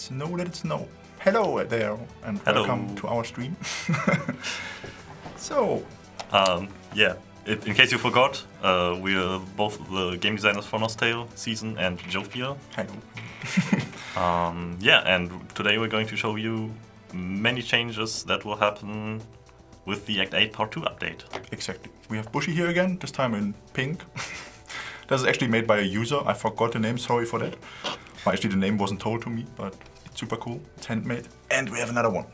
Snow, let it snow. Hello there, and welcome to our stream. So, yeah, in case you forgot, we're both the game designers for NosTale, Season and Jovial. hello. Yeah, and today we're going to show you many changes that will happen with the Act 8 Part 2 update. Exactly. We have Bushy here again, this time in pink. This is actually made by a user. I forgot the name, sorry for that. Well, actually, the name wasn't told to me, but it's super cool. It's handmade. And we have another one.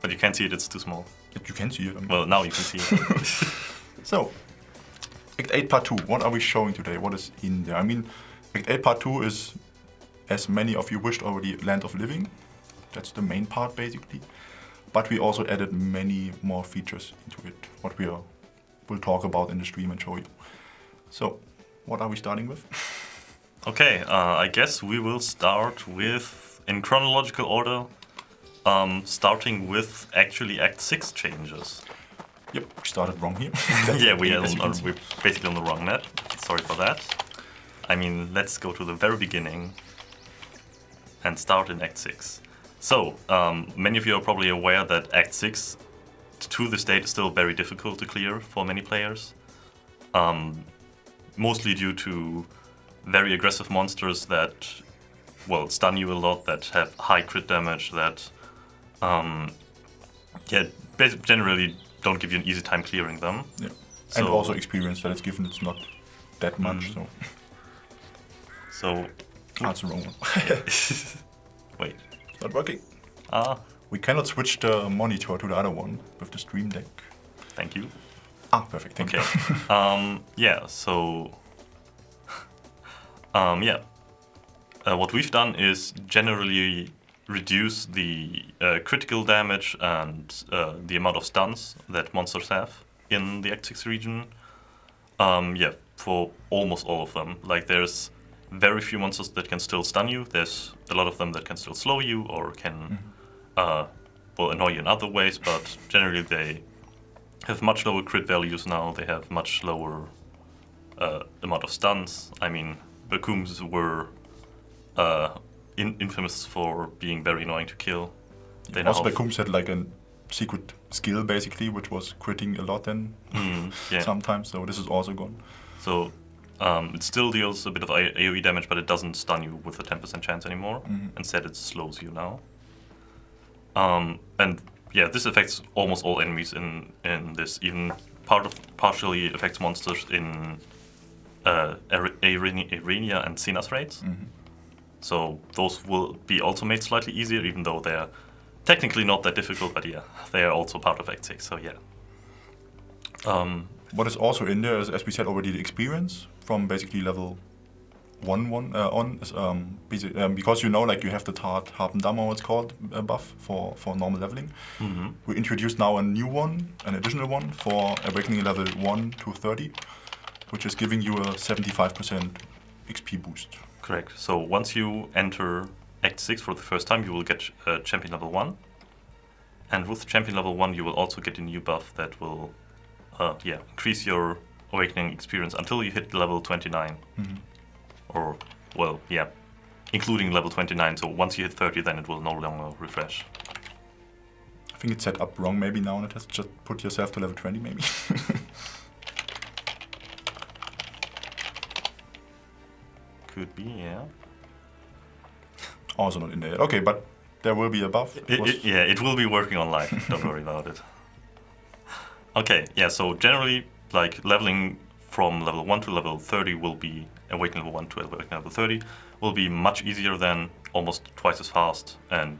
But you can't see it, it's too small. You can see it. I mean. Well, now you can see it. So, Act 8 Part 2, what are we showing today? What is in there? I mean, Act 8 Part 2 is, as many of you wished already, Land of Living. That's the main part, basically. But we also added many more features into it, what we'll talk about in the stream and show you. So, what are we starting with? Okay, I guess we will start with, in chronological order, starting with actually Act 6 changes. Yep, we started wrong here. Yeah, we're basically on the wrong map. Sorry for that. I mean, let's go to the very beginning and start in Act 6. So, many of you are probably aware that Act 6 to this date is still very difficult to clear for many players. Mostly due to very aggressive monsters that, well, stun you a lot, that have high crit damage, that generally don't give you an easy time clearing them. Yeah. So, and also experience that it's given it's not that much, so... That's the wrong one. Wait. It's not working. We cannot switch the monitor to the other one with the stream deck. Thank you. Perfect, thank you. Yeah, so... what we've done is generally reduce the critical damage and the amount of stuns that monsters have in the Act 6 region. For almost all of them. Like, there's very few monsters that can still stun you. There's a lot of them that can still slow you or can annoy you in other ways, but generally they have much lower crit values now. They have much lower amount of stuns. I mean, Bakooms were infamous for being very annoying to kill. Also, Bakooms had like a secret skill basically, which was critting a lot then sometimes, so this is also gone. So it still deals a bit of AoE damage, but it doesn't stun you with a 10% chance anymore. Instead, it slows you now. And yeah, this affects almost all enemies in this, even partially affects monsters in Arenia and Cena's raids. So those will be also made slightly easier, even though they're technically not that difficult, but yeah, they are also part of Act 6, so yeah. What is also in there is, as we said already, the experience from basically level 1 on is because you know, like, you have the Harpendammer, it's called, buff for normal leveling. We introduced now a new one, an additional one for Awakening level 1 to 30, which is giving you a 75% XP boost. Correct. So once you enter Act 6 for the first time, you will get Champion level 1. And with Champion level 1, you will also get a new buff that will increase your Awakening experience until you hit level 29. Or, well, yeah, including level 29. So once you hit 30, then it will no longer refresh. I think it's set up wrong maybe now, and it has just put yourself to level 20 maybe. Could be, yeah. Also not in there. Okay, but there will be a buff. It will be working online. Don't worry about it. Okay, yeah, so generally, like, leveling from level 1 to level 30 will be, Awakening level 1 to Awakening level 30, will be much easier than, almost twice as fast, and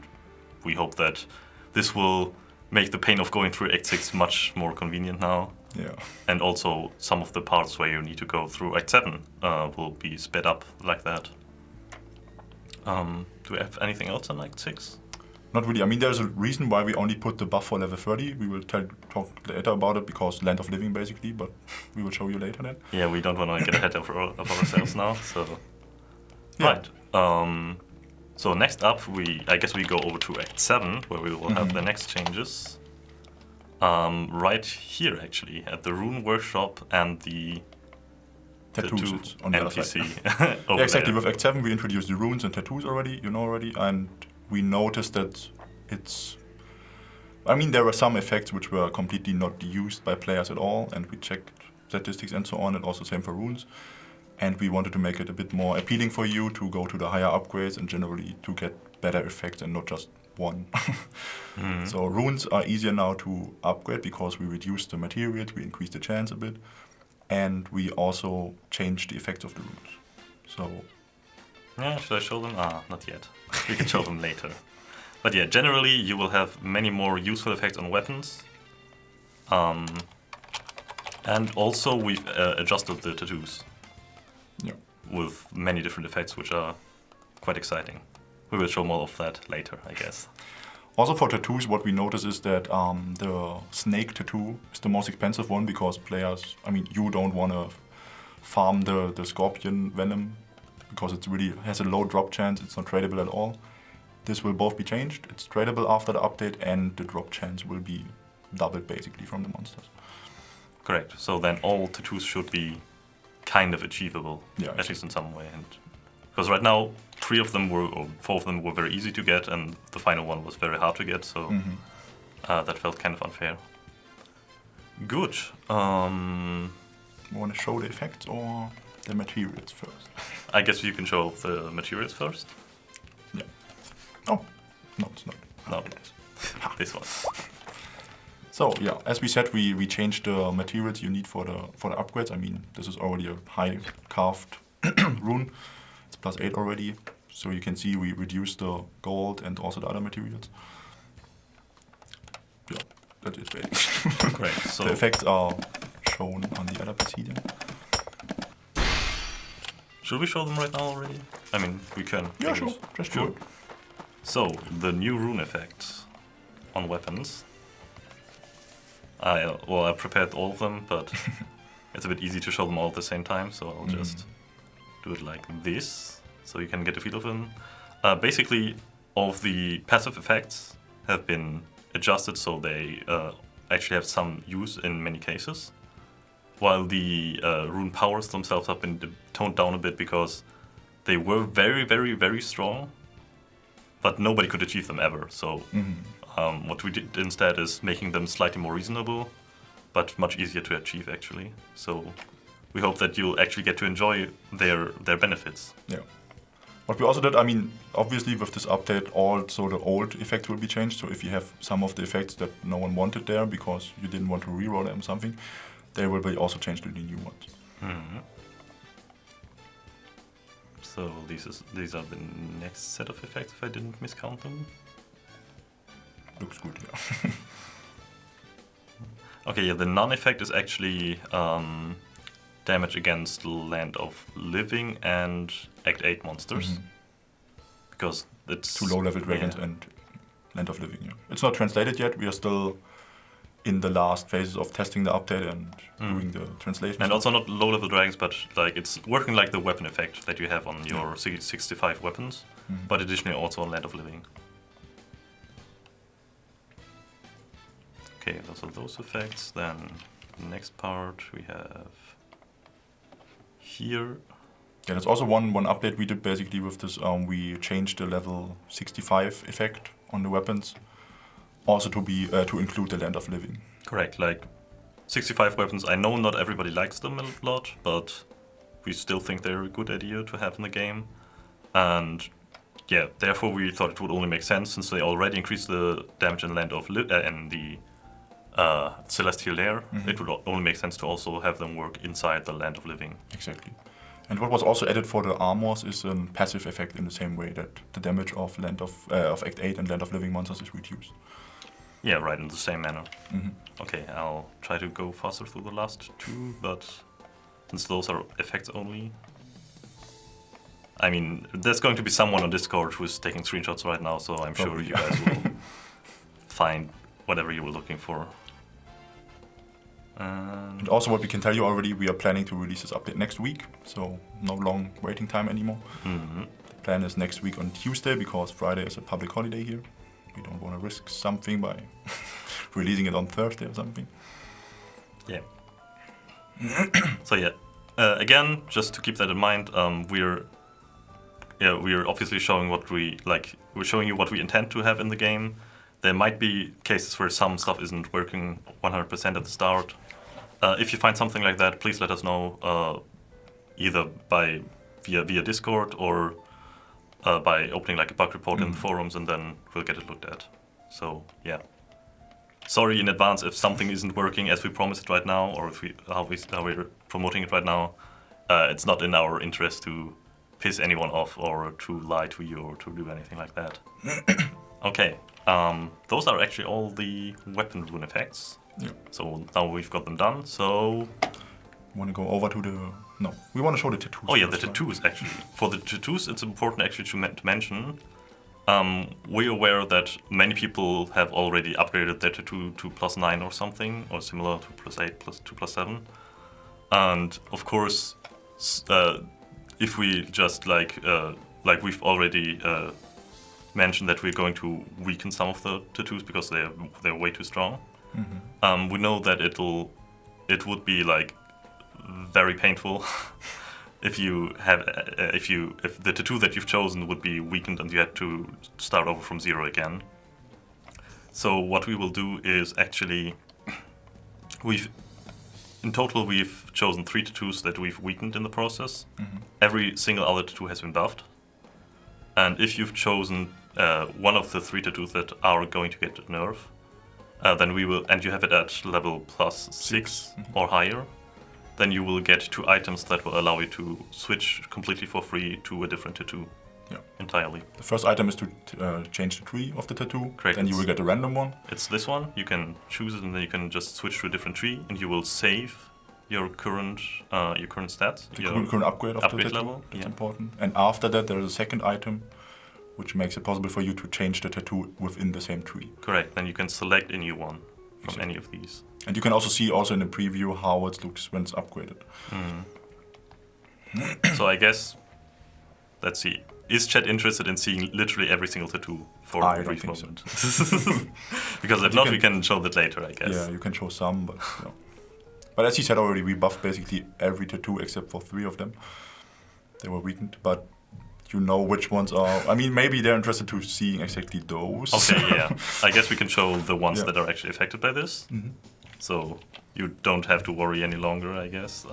we hope that this will make the pain of going through Act 6 much more convenient now. Yeah. And also some of the parts where you need to go through Act 7 will be sped up like that. Do we have anything else on Act 6? Not really. I mean, there's a reason why we only put the buff for level 30. We will talk later about it, because Land of Living basically, but we will show you later then. Yeah, we don't want to get ahead of ourselves now, so... Yeah. Right. So next up, I guess we go over to Act 7, where we will have the next changes. Right here, actually, at the Rune Workshop and the tattoos tattoo it's on the other NPC side. over Yeah, exactly. there. With Act 7 we introduced the runes and tattoos already, and we noticed that it's... I mean, there were some effects which were completely not used by players at all, and we checked statistics and so on, and also same for runes. And we wanted to make it a bit more appealing for you to go to the higher upgrades and generally to get better effects and not just one. So runes are easier now to upgrade because we reduced the materials, we increased the chance a bit, and we also changed the effects of the runes. So Yeah, should I show them? Not yet. We can show them later. But yeah, generally you will have many more useful effects on weapons. And also we've adjusted the tattoos yeah. with many different effects, which are quite exciting. We will show more of that later, I guess. Also for tattoos, what we notice is that the snake tattoo is the most expensive one because players, I mean, you don't want to farm the scorpion venom because it really has a low drop chance, it's not tradable at all. This will both be changed, it's tradable after the update, and the drop chance will be doubled basically from the monsters. Correct. So then all tattoos should be kind of achievable, Yeah, at least in some way. And because right now, 4 of them were very easy to get, and the final one was very hard to get, so that felt kind of unfair. Good. You want to show the effects or the materials first? I guess you can show the materials first. Yeah. Oh, no, it's not. No, this one. So yeah, as we said, we changed the materials you need for the upgrades. I mean, this is already a high carved rune. It's +8 already. So you can see we reduced the gold and also the other materials. Yeah, that is basically. Great. So the effects are shown on the other PC then. should we show them right now already? I mean, we can. Yeah, I sure. guess. Just Sure. do it. So the new rune effect on weapons. I prepared all of them, but it's a bit easy to show them all at the same time, so I'll just do it like this, so you can get a feel of them. Basically, all of the passive effects have been adjusted so they actually have some use in many cases, while the rune powers themselves have been toned down a bit because they were very, very, very strong, but nobody could achieve them ever. So what we did instead is making them slightly more reasonable, but much easier to achieve actually. So we hope that you'll actually get to enjoy their benefits. Yeah. What we also did, I mean, obviously with this update, also the old effects will be changed. So if you have some of the effects that no one wanted there because you didn't want to reroll them or something, they will be also changed to the new ones. So these are the next set of effects, if I didn't miscount them. Looks good, yeah. Okay, yeah, the non-effect is actually damage against Land of Living and Act 8 monsters. Because it's... 2 low-level dragons and Land of Living, yeah. It's not translated yet, we are still in the last phases of testing the update and doing the translation. And also not low-level dragons, but like it's working like the weapon effect that you have on your 65 weapons, but additionally also on Land of Living. Okay, those are those effects. Then the next part we have here. Yeah, there's also one update we did basically with this. We changed the level 65 effect on the weapons, also to be to include the Land of Living. Correct, like 65 weapons. I know not everybody likes them a lot, but we still think they're a good idea to have in the game. And yeah, therefore we thought it would only make sense since they already increased the damage in Land of and the Celestial Lair. It would only make sense to also have them work inside the Land of Living. Exactly. And what was also added for the armors is a passive effect in the same way that the damage of Act 8 and Land of Living monsters is reduced. Yeah, right, in the same manner. Okay, I'll try to go faster through the last 2, but since those are effects only... I mean, there's going to be someone on Discord who's taking screenshots right now, so I'm sure you guys will find whatever you were looking for. And also what we can tell you already, we are planning to release this update next week, so no long waiting time anymore. The plan is next week on Tuesday, because Friday is a public holiday here. We don't want to risk something by releasing it on Thursday or something. Yeah. So yeah, Again, just to keep that in mind, we're obviously showing what we like. We're showing you what we intend to have in the game. There might be cases where some stuff isn't working 100% at the start. If you find something like that, please let us know, either via Discord or by opening like a bug report in the forums, and then we'll get it looked at. So yeah. Sorry in advance if something isn't working as we promised right now, or if how we're promoting it right now. It's not in our interest to piss anyone off or to lie to you or to do anything like that. Okay, those are actually all the weapon rune effects. Yeah. So now we've got them done. So Want to go over to the... No, we want to show the tattoos. oh yeah, first, the right? tattoos actually. For the tattoos, it's important actually to mention. We're aware that many people have already upgraded their tattoo to +9 or something, or similar to +8, +2, +7. And of course, if we just like we've already mentioned that we're going to weaken some of the tattoos because they're way too strong. We know that it would be like very painful if the tattoo that you've chosen would be weakened and you had to start over from 0 again. So what we will do is actually in total we've chosen 3 tattoos that we've weakened in the process. Every single other tattoo has been buffed. And if you've chosen one of the 3 tattoos that are going to get a nerf, then we will, and you have it at level +6 or higher, then you will get 2 items that will allow you to switch completely for free to a different tattoo. Yeah. Entirely. The first item is to change the tree of the tattoo. Correct. Then you will get a random one. It's this one. You can choose it, and then you can just switch to a different tree, and you will save your current stats, The your current upgrade of the upgrade tattoo. level. That's Yeah. important. And after that, there is a second item, which makes it possible for you to change the tattoo within the same tree. Correct. Then you can select a new one from any of these. And you can also see in the preview how it looks when it's upgraded. So I guess, let's see. Is chat interested in seeing literally every single tattoo for I a don't brief think so. moment? Because if you not, can- we can show that later, I guess. Yeah, you can show some, but no. But as you said already, we buffed basically every tattoo except for 3 of them. They were weakened, but you know which ones are. I mean, maybe they're interested to seeing exactly those. Okay, yeah. I guess we can show the ones Yeah. that are actually affected by this. So you don't have to worry any longer, I guess.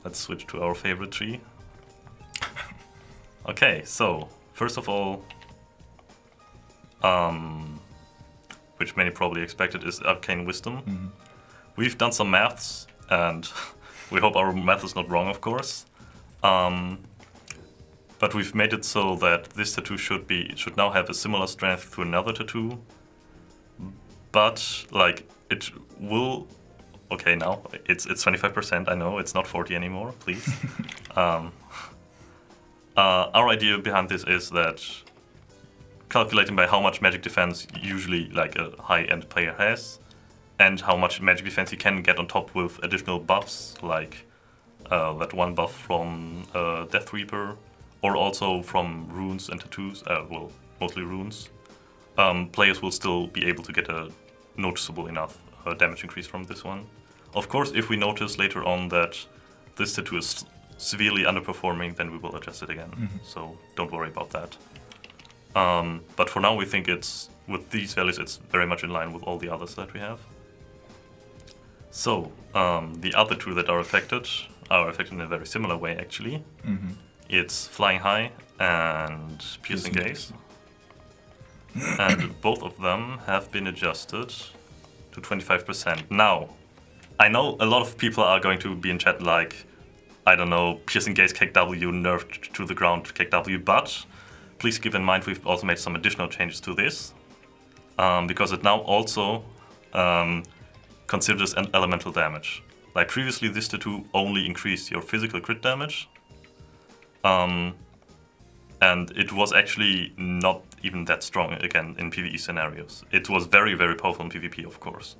Let's switch to our favorite tree. Okay, so first of all, which many probably expected, is Arcane Wisdom. We've done some maths, and we hope our math is not wrong, of course. But we've made it so that this tattoo should now have a similar strength to another tattoo. But like it will. Okay, now it's 25%. I know it's not 40 anymore. Please. Our idea behind this is that calculating by how much magic defense usually like a high-end player has, and how much magic defense he can get on top with additional buffs, like that one buff from Death Reaper, or also from runes and tattoos, well, mostly runes, players will still be able to get a noticeable enough damage increase from this one. Of course, if we notice later on that this tattoo is severely underperforming, then we will adjust it again. So don't worry about that. But for now, we think with these values, it's very much in line with all the others that we have. So the other two that are affected in a very similar way, actually. It's Flying High and Piercing Gaze. And both of them have been adjusted to 25%. Now, I know a lot of people are going to be in chat like, I don't know, Piercing Gaze KW nerfed to the ground KW, but please keep in mind we've also made some additional changes to this, because it now also considers an elemental damage. Like previously, this tattoo only increased your physical crit damage, and it was actually not even that strong again in PvE scenarios. It was very, very powerful in PvP, of course.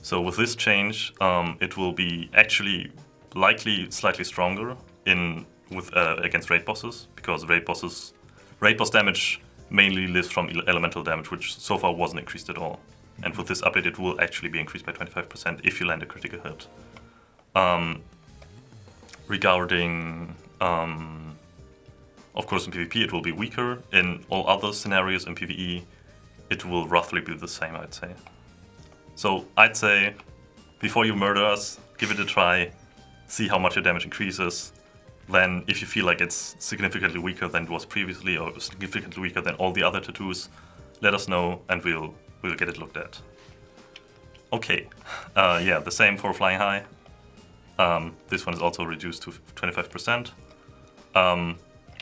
So with this change, it will be actually likely slightly stronger against raid bosses, because raid boss damage mainly lives from elemental damage, which so far wasn't increased at all. And with this update, it will actually be increased by 25% if you land a critical hit. regarding, of course, in PvP it will be weaker. In all other scenarios in PvE, it will roughly be the same, I'd say. So I'd say, before you murder us, give it a try, see how much your damage increases. Then, if you feel like it's significantly weaker than it was previously, or significantly weaker than all the other tattoos, let us know, and we'll get it looked at. Okay, yeah, the same for Flying High. This one is also reduced to 25%.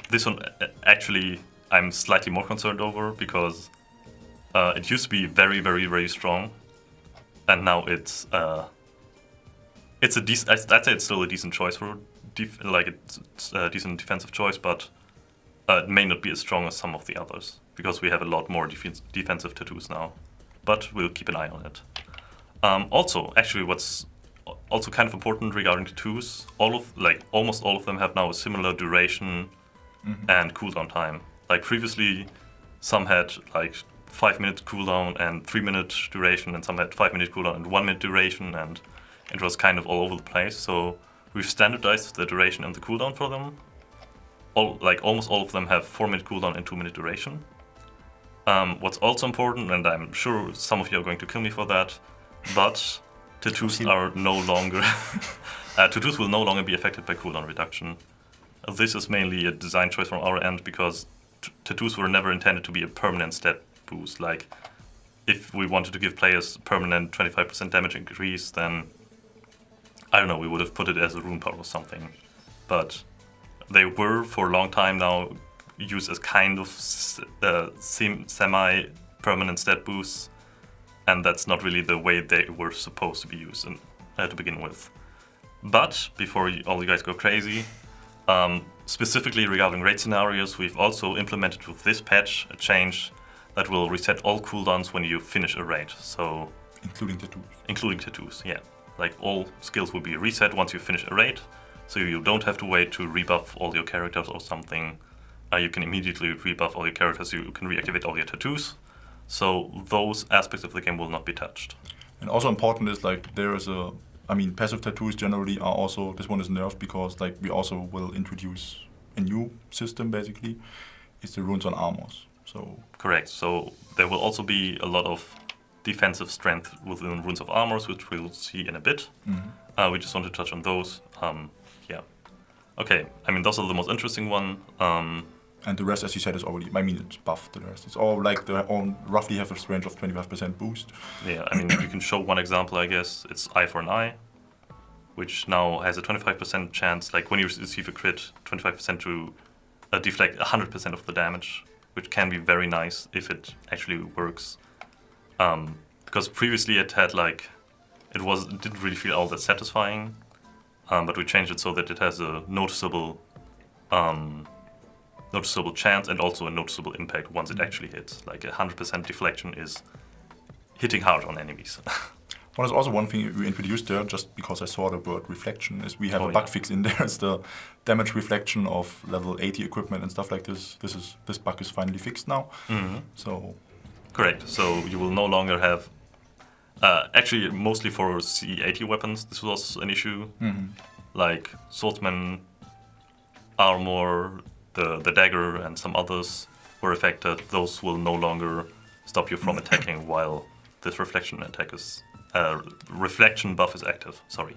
This one, actually, I'm slightly more concerned over, because it used to be very, very, very strong, and now it's a decent. I'd say it's still a decent choice for it's a decent defensive choice, but it may not be as strong as some of the others, because we have a lot more defensive tattoos now. But we'll keep an eye on it. Also, actually, what's also kind of important regarding tattoos, almost all of them have now a similar duration and cooldown time. Like previously, some had like 5-minute cooldown and 3-minute duration, and some had 5-minute cooldown and 1-minute duration, and it was kind of all over the place. So we've standardized the duration and the cooldown for them. Almost all of them have 4-minute cooldown and 2-minute duration. What's also important, and I'm sure some of you are going to kill me for that, but tattoos are no longer tattoos will no longer be affected by cooldown reduction. This is mainly a design choice from our end, because tattoos were never intended to be a permanent stat boost. Like, if we wanted to give players permanent 25% damage increase, then I don't know, we would have put it as a rune power or something. But they were for a long time now used as kind of semi-permanent stat boosts, and that's not really the way they were supposed to be used to begin with. But before all you guys go crazy, specifically regarding raid scenarios, we've also implemented with this patch a change that will reset all cooldowns when you finish a raid. So including tattoos. Including tattoos, yeah. Like, all skills will be reset once you finish a raid, so you don't have to wait to rebuff all your characters or something. You can immediately rebuff all your characters, you can reactivate all your tattoos. So those aspects of the game will not be touched. And also important is, like, passive tattoos generally are also, this one is nerfed because, like, we also will introduce a new system, basically. It's the runes on armors. So correct. So there will also be a lot of defensive strength within runes of armors, which we'll see in a bit. We just want to touch on those. Yeah. Okay. Those are the most interesting one. And the rest, as you said, is already, it's buffed, the rest. It's all like roughly have a range of 25% boost. Yeah, you can show one example, I guess. It's Eye for an Eye, which now has a 25% chance, like when you receive a crit, 25% to deflect 100% of the damage, which can be very nice if it actually works. Because previously it had it didn't really feel all that satisfying, but we changed it so that it has a noticeable chance and also a noticeable impact once it actually hits. Like 100% deflection is hitting hard on enemies. Well, there's also one thing we introduced there, just because I saw the word reflection, is we have a bug fix in there. It's the damage reflection of level 80 equipment and stuff like this. This bug is finally fixed now. So correct. So you will no longer have. Actually, mostly for C80 weapons, this was an issue. Like swordsman, armor, the dagger, and some others were affected. Those will no longer stop you from attacking while this reflection buff is active. Sorry.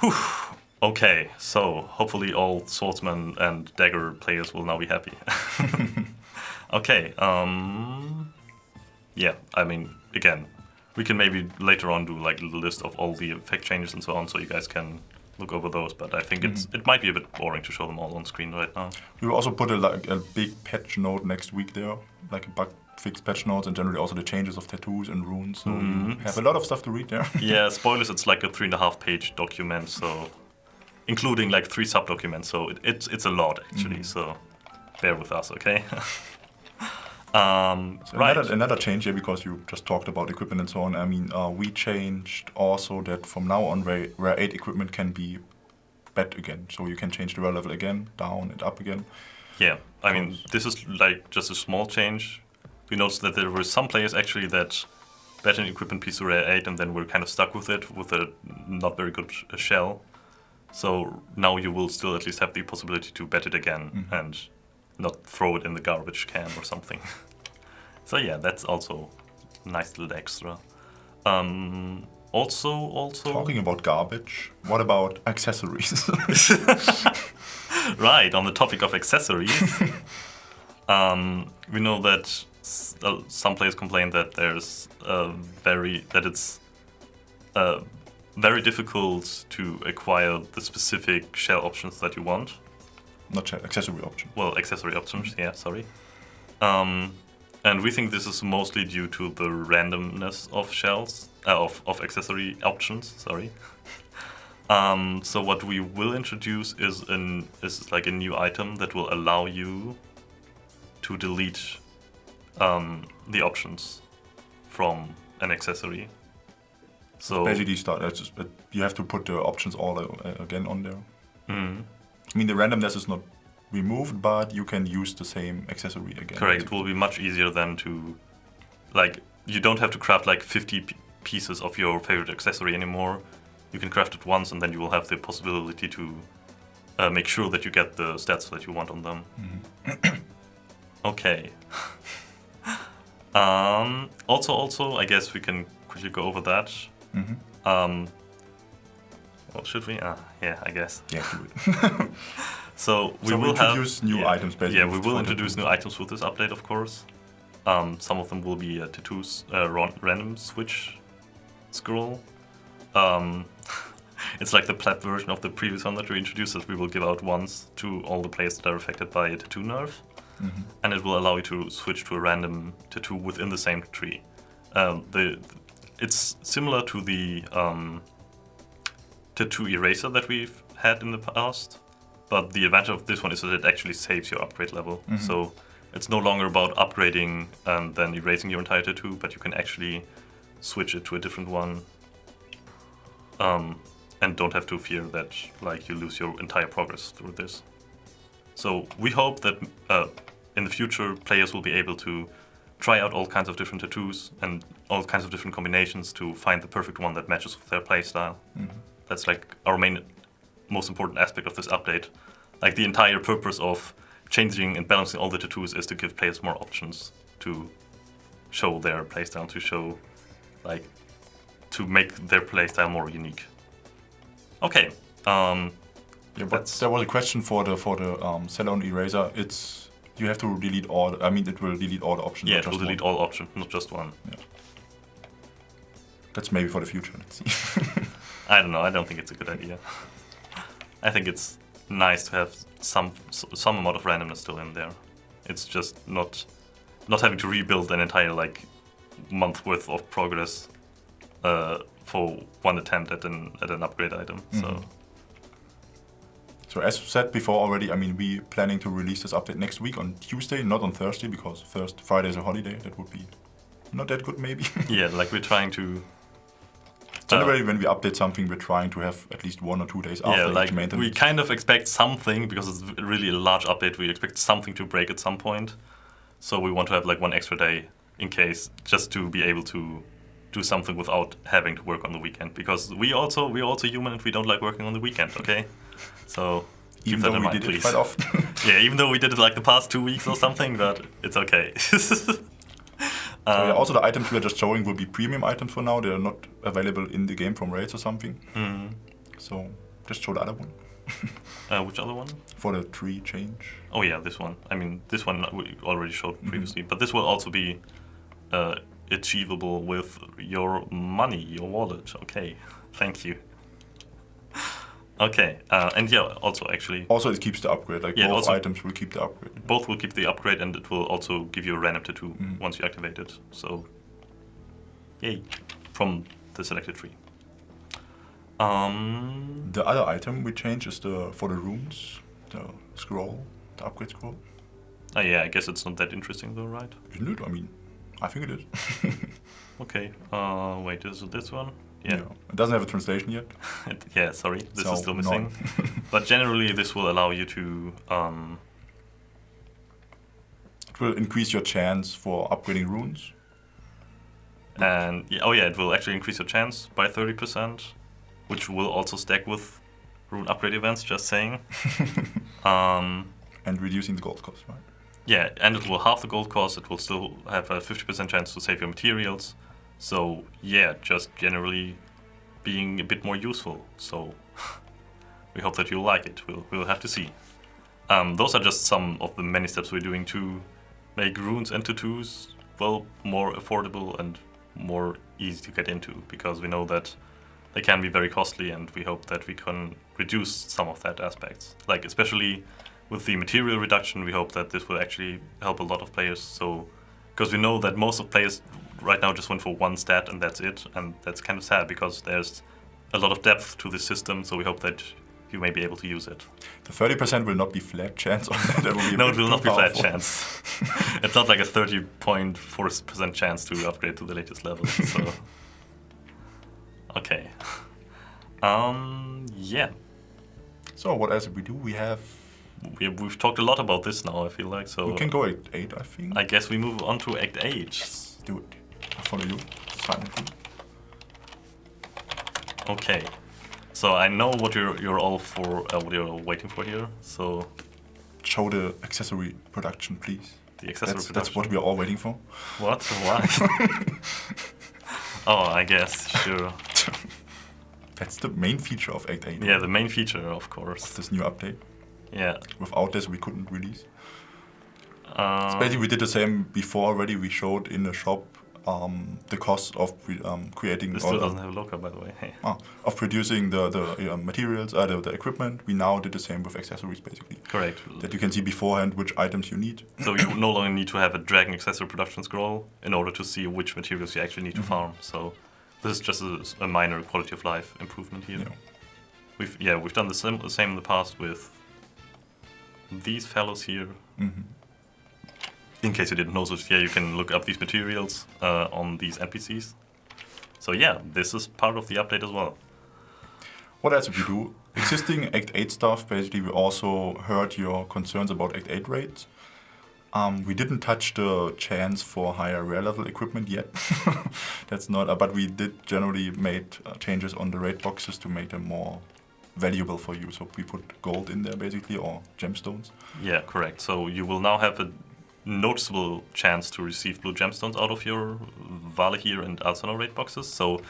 Whew. Okay, so hopefully all swordsman and dagger players will now be happy. Okay. Yeah. Again, we can maybe later on do like a list of all the effect changes and so on, so you guys can look over those. But I think it might be a bit boring to show them all on screen right now. We will also put a big patch note next week there, like a bug fix patch notes, and generally also the changes of tattoos and runes. So you have a lot of stuff to read there. Yeah, spoilers. It's like a 3.5-page document, so including like 3 sub-documents. So it's a lot actually. So bear with us, okay? Right. Another change here, because you just talked about equipment and so on. We changed also that from now on, rare 8 equipment can be bad again. So you can change the rare level again, down and up again. Yeah, this is like just a small change. We noticed that there were some players actually that bet an equipment piece to rare 8 and then were kind of stuck with it with a not very good shell. So now you will still at least have the possibility to bet it again and not throw it in the garbage can or something. So yeah, that's also a nice little extra. Also Talking about garbage, what about accessories? right, on the topic of accessories, we know that some players complain that there's it's very difficult to acquire the specific shell options that you want. Not accessory option. Well, accessory options, yeah, sorry. And we think this is mostly due to the randomness of shells, of accessory options, sorry. So what we will introduce is like a new item that will allow you to delete the options from an accessory. So basically, you have to put the options all again on there. I mean, the randomness is not removed, but you can use the same accessory again. Correct. It will be much easier than to, like, you don't have to craft like 50 pieces of your favorite accessory anymore. You can craft it once, and then you will have the possibility to make sure that you get the stats that you want on them. Okay. Also, I guess we can quickly go over that. Well, should we? Yeah, I guess. Yeah, do it. So we will introduce new items, basically. Yeah, we will introduce new items with this update, of course. Some of them will be tattoos, random switch scroll. It's like the pleb version of the previous one that we introduced, that we will give out once to all the players that are affected by a tattoo nerf. And it will allow you to switch to a random tattoo within the same tree. It's similar to the tattoo eraser that we've had in the past, but the advantage of this one is that it actually saves your upgrade level. So it's no longer about upgrading and then erasing your entire tattoo, but you can actually switch it to a different one, and don't have to fear that like you lose your entire progress through this. So we hope that in the future players will be able to try out all kinds of different tattoos and all kinds of different combinations to find the perfect one that matches with their playstyle. That's like our most important aspect of this update. Like the entire purpose of changing and balancing all the tattoos is to give players more options to show their playstyle, to make their playstyle more unique. Okay. Yeah, but there was a question for the Cell-on eraser. You have to delete all. It will delete all the options. Yeah, it will delete all options, not just one. Yeah. That's maybe for the future. Let's see. I don't know. I don't think it's a good idea. I think it's nice to have some amount of randomness still in there. It's just not having to rebuild an entire month worth of progress for one attempt at an upgrade item. So as said before already, we planning to release this update next week on Tuesday, not on Thursday, because Friday is a holiday. That would be not that good, maybe. Yeah, we're trying to. Generally, when we update something, we're trying to have at least 1 or 2 days after each maintenance. We kind of expect something, because it's really a large update. We expect something to break at some point, so we want to have 1 extra day in case, just to be able to do something without having to work on the weekend. Because we're also human and we don't like working on the weekend. Okay, so keep that in mind, please. Quite often. Yeah, even though we did it the past 2 weeks or something, but it's okay. Also, the items we're just showing will be premium items for now. They're not available in the game from raids or something. So just show the other one. Which other one? For the tree change. Oh yeah, this one. This one we already showed previously, but this will also be achievable with your money, your wallet. Okay, thank you. Okay, and yeah, also actually. Also, it keeps the upgrade. Both items will keep the upgrade. Both will keep the upgrade, and it will also give you a random tattoo once you activate it. So, yay, from the selected tree. The other item we change is for the runes, the scroll, the upgrade scroll. Oh yeah, I guess it's not that interesting though, right? Isn't it? I think it is. Okay. Wait, is it this one? Yeah. It doesn't have a translation yet. Yeah, sorry, this is still missing. But generally, this will allow you to. It will increase your chance for upgrading runes. And it will actually increase your chance by 30%, which will also stack with rune upgrade events, just saying. And reducing the gold cost, right? Yeah, and it will halve the gold cost. It will still have a 50% chance to save your materials. So yeah, just generally being a bit more useful. So we hope that you like it. We'll have to see. Those are just some of the many steps we're doing to make runes and tattoos, well, more affordable and more easy to get into, because we know that they can be very costly, and we hope that we can reduce some of that aspects. Like especially with the material reduction, we hope that this will actually help a lot of players. So, because we know that most of players right now just went for one stat and that's it, and that's kind of sad because there's a lot of depth to the system. So we hope that you may be able to use it. The 30% will not be flat chance on that. That will be no, it will not be flat powerful. chance. It's not like a 30.4% chance to upgrade to the latest level. So, okay. Yeah. So what else did we do? We've talked a lot about this now, I feel like. So we can go at 8, I think. I guess we move on to Act 8. Yes, do it. I follow you silently. Okay. So I know what you're all for, what you're waiting for here. So show the accessory production, please. The accessory That's production. what we are all waiting for. What? Why? Oh, I guess, sure. That's the main feature of Act 8. Yeah, the main feature, of course. Of this new update. Yeah. Without this, we couldn't release. Basically, we did the same before already. We showed in the shop the cost of creating. This still doesn't have a logo, by the way. Hey. Of producing the materials, the equipment. We now did the same with accessories, basically. Correct. That you can see beforehand which items you need. So you no longer need to have a dragon accessory production scroll in order to see which materials you actually need to farm. So this is just a minor quality of life improvement here. Yeah. We've done the same in the past with these fellows here. In case you didn't know, so yeah, you can look up these materials on these NPCs. So yeah, this is part of the update as well. What else did we do? Existing Act 8 stuff, basically we also heard your concerns about Act 8 raids. We didn't touch the chance for higher rare level equipment yet. That's not, but we did generally made changes on the raid boxes to make them more valuable for you. So we put gold in there basically, or gemstones. Yeah, correct. So you will now have a noticeable chance to receive blue gemstones out of your Valahir and Alcino raid boxes. So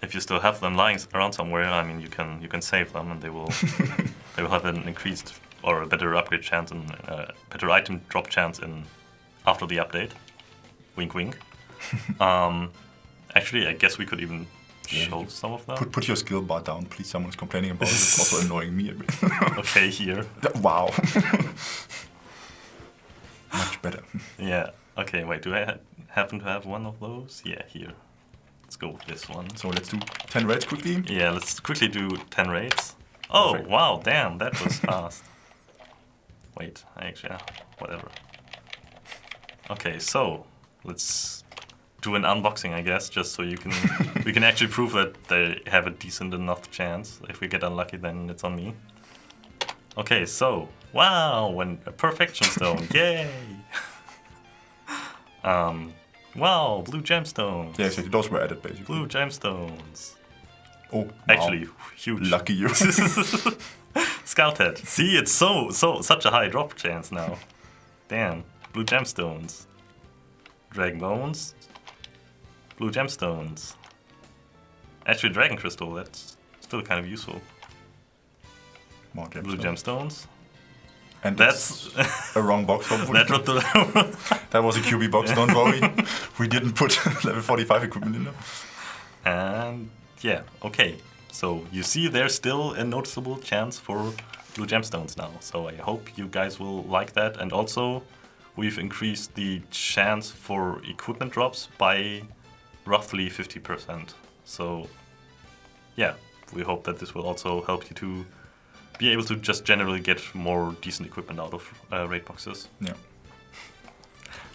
if you still have them lying around somewhere, I mean, you can save them, and they will have an increased or a better upgrade chance and better item drop chance in after the update. Wink, wink. Actually, I guess we could even show some of them. Put your skill bar down, please. Someone's complaining about it. It's also annoying me a bit. Okay, here. Wow. Much better. Yeah. Okay, wait, do I happen to have one of those? Yeah, here. Let's go with this one. So let's do 10 raids quickly. Yeah, let's quickly do 10 raids. Oh, Perfect. Wow, damn, that was fast. Wait, actually, whatever. Okay, so let's do an unboxing, I guess, just so you can we can actually prove that they have a decent enough chance. If we get unlucky, then it's on me. Okay, so wow, a perfection stone, yay! Wow, blue gemstones. Yeah, exactly. Those were added basically. Blue gemstones. Oh, wow. Actually, huge. Lucky you. Scout head. See, it's such a high drop chance now. Damn. Blue gemstones. Dragon bones. Blue gemstones. Actually, dragon crystal. That's still kind of useful. More gemstones. Blue gemstones. And That's a wrong box, hopefully. That's what the That was a QB box, don't worry. We didn't put level 45 equipment in there. And yeah, okay. So you see there's still a noticeable chance for blue gemstones now. So I hope you guys will like that. And also, we've increased the chance for equipment drops by roughly 50%. So yeah, we hope that this will also help you to be able to just generally get more decent equipment out of raid boxes. Yeah.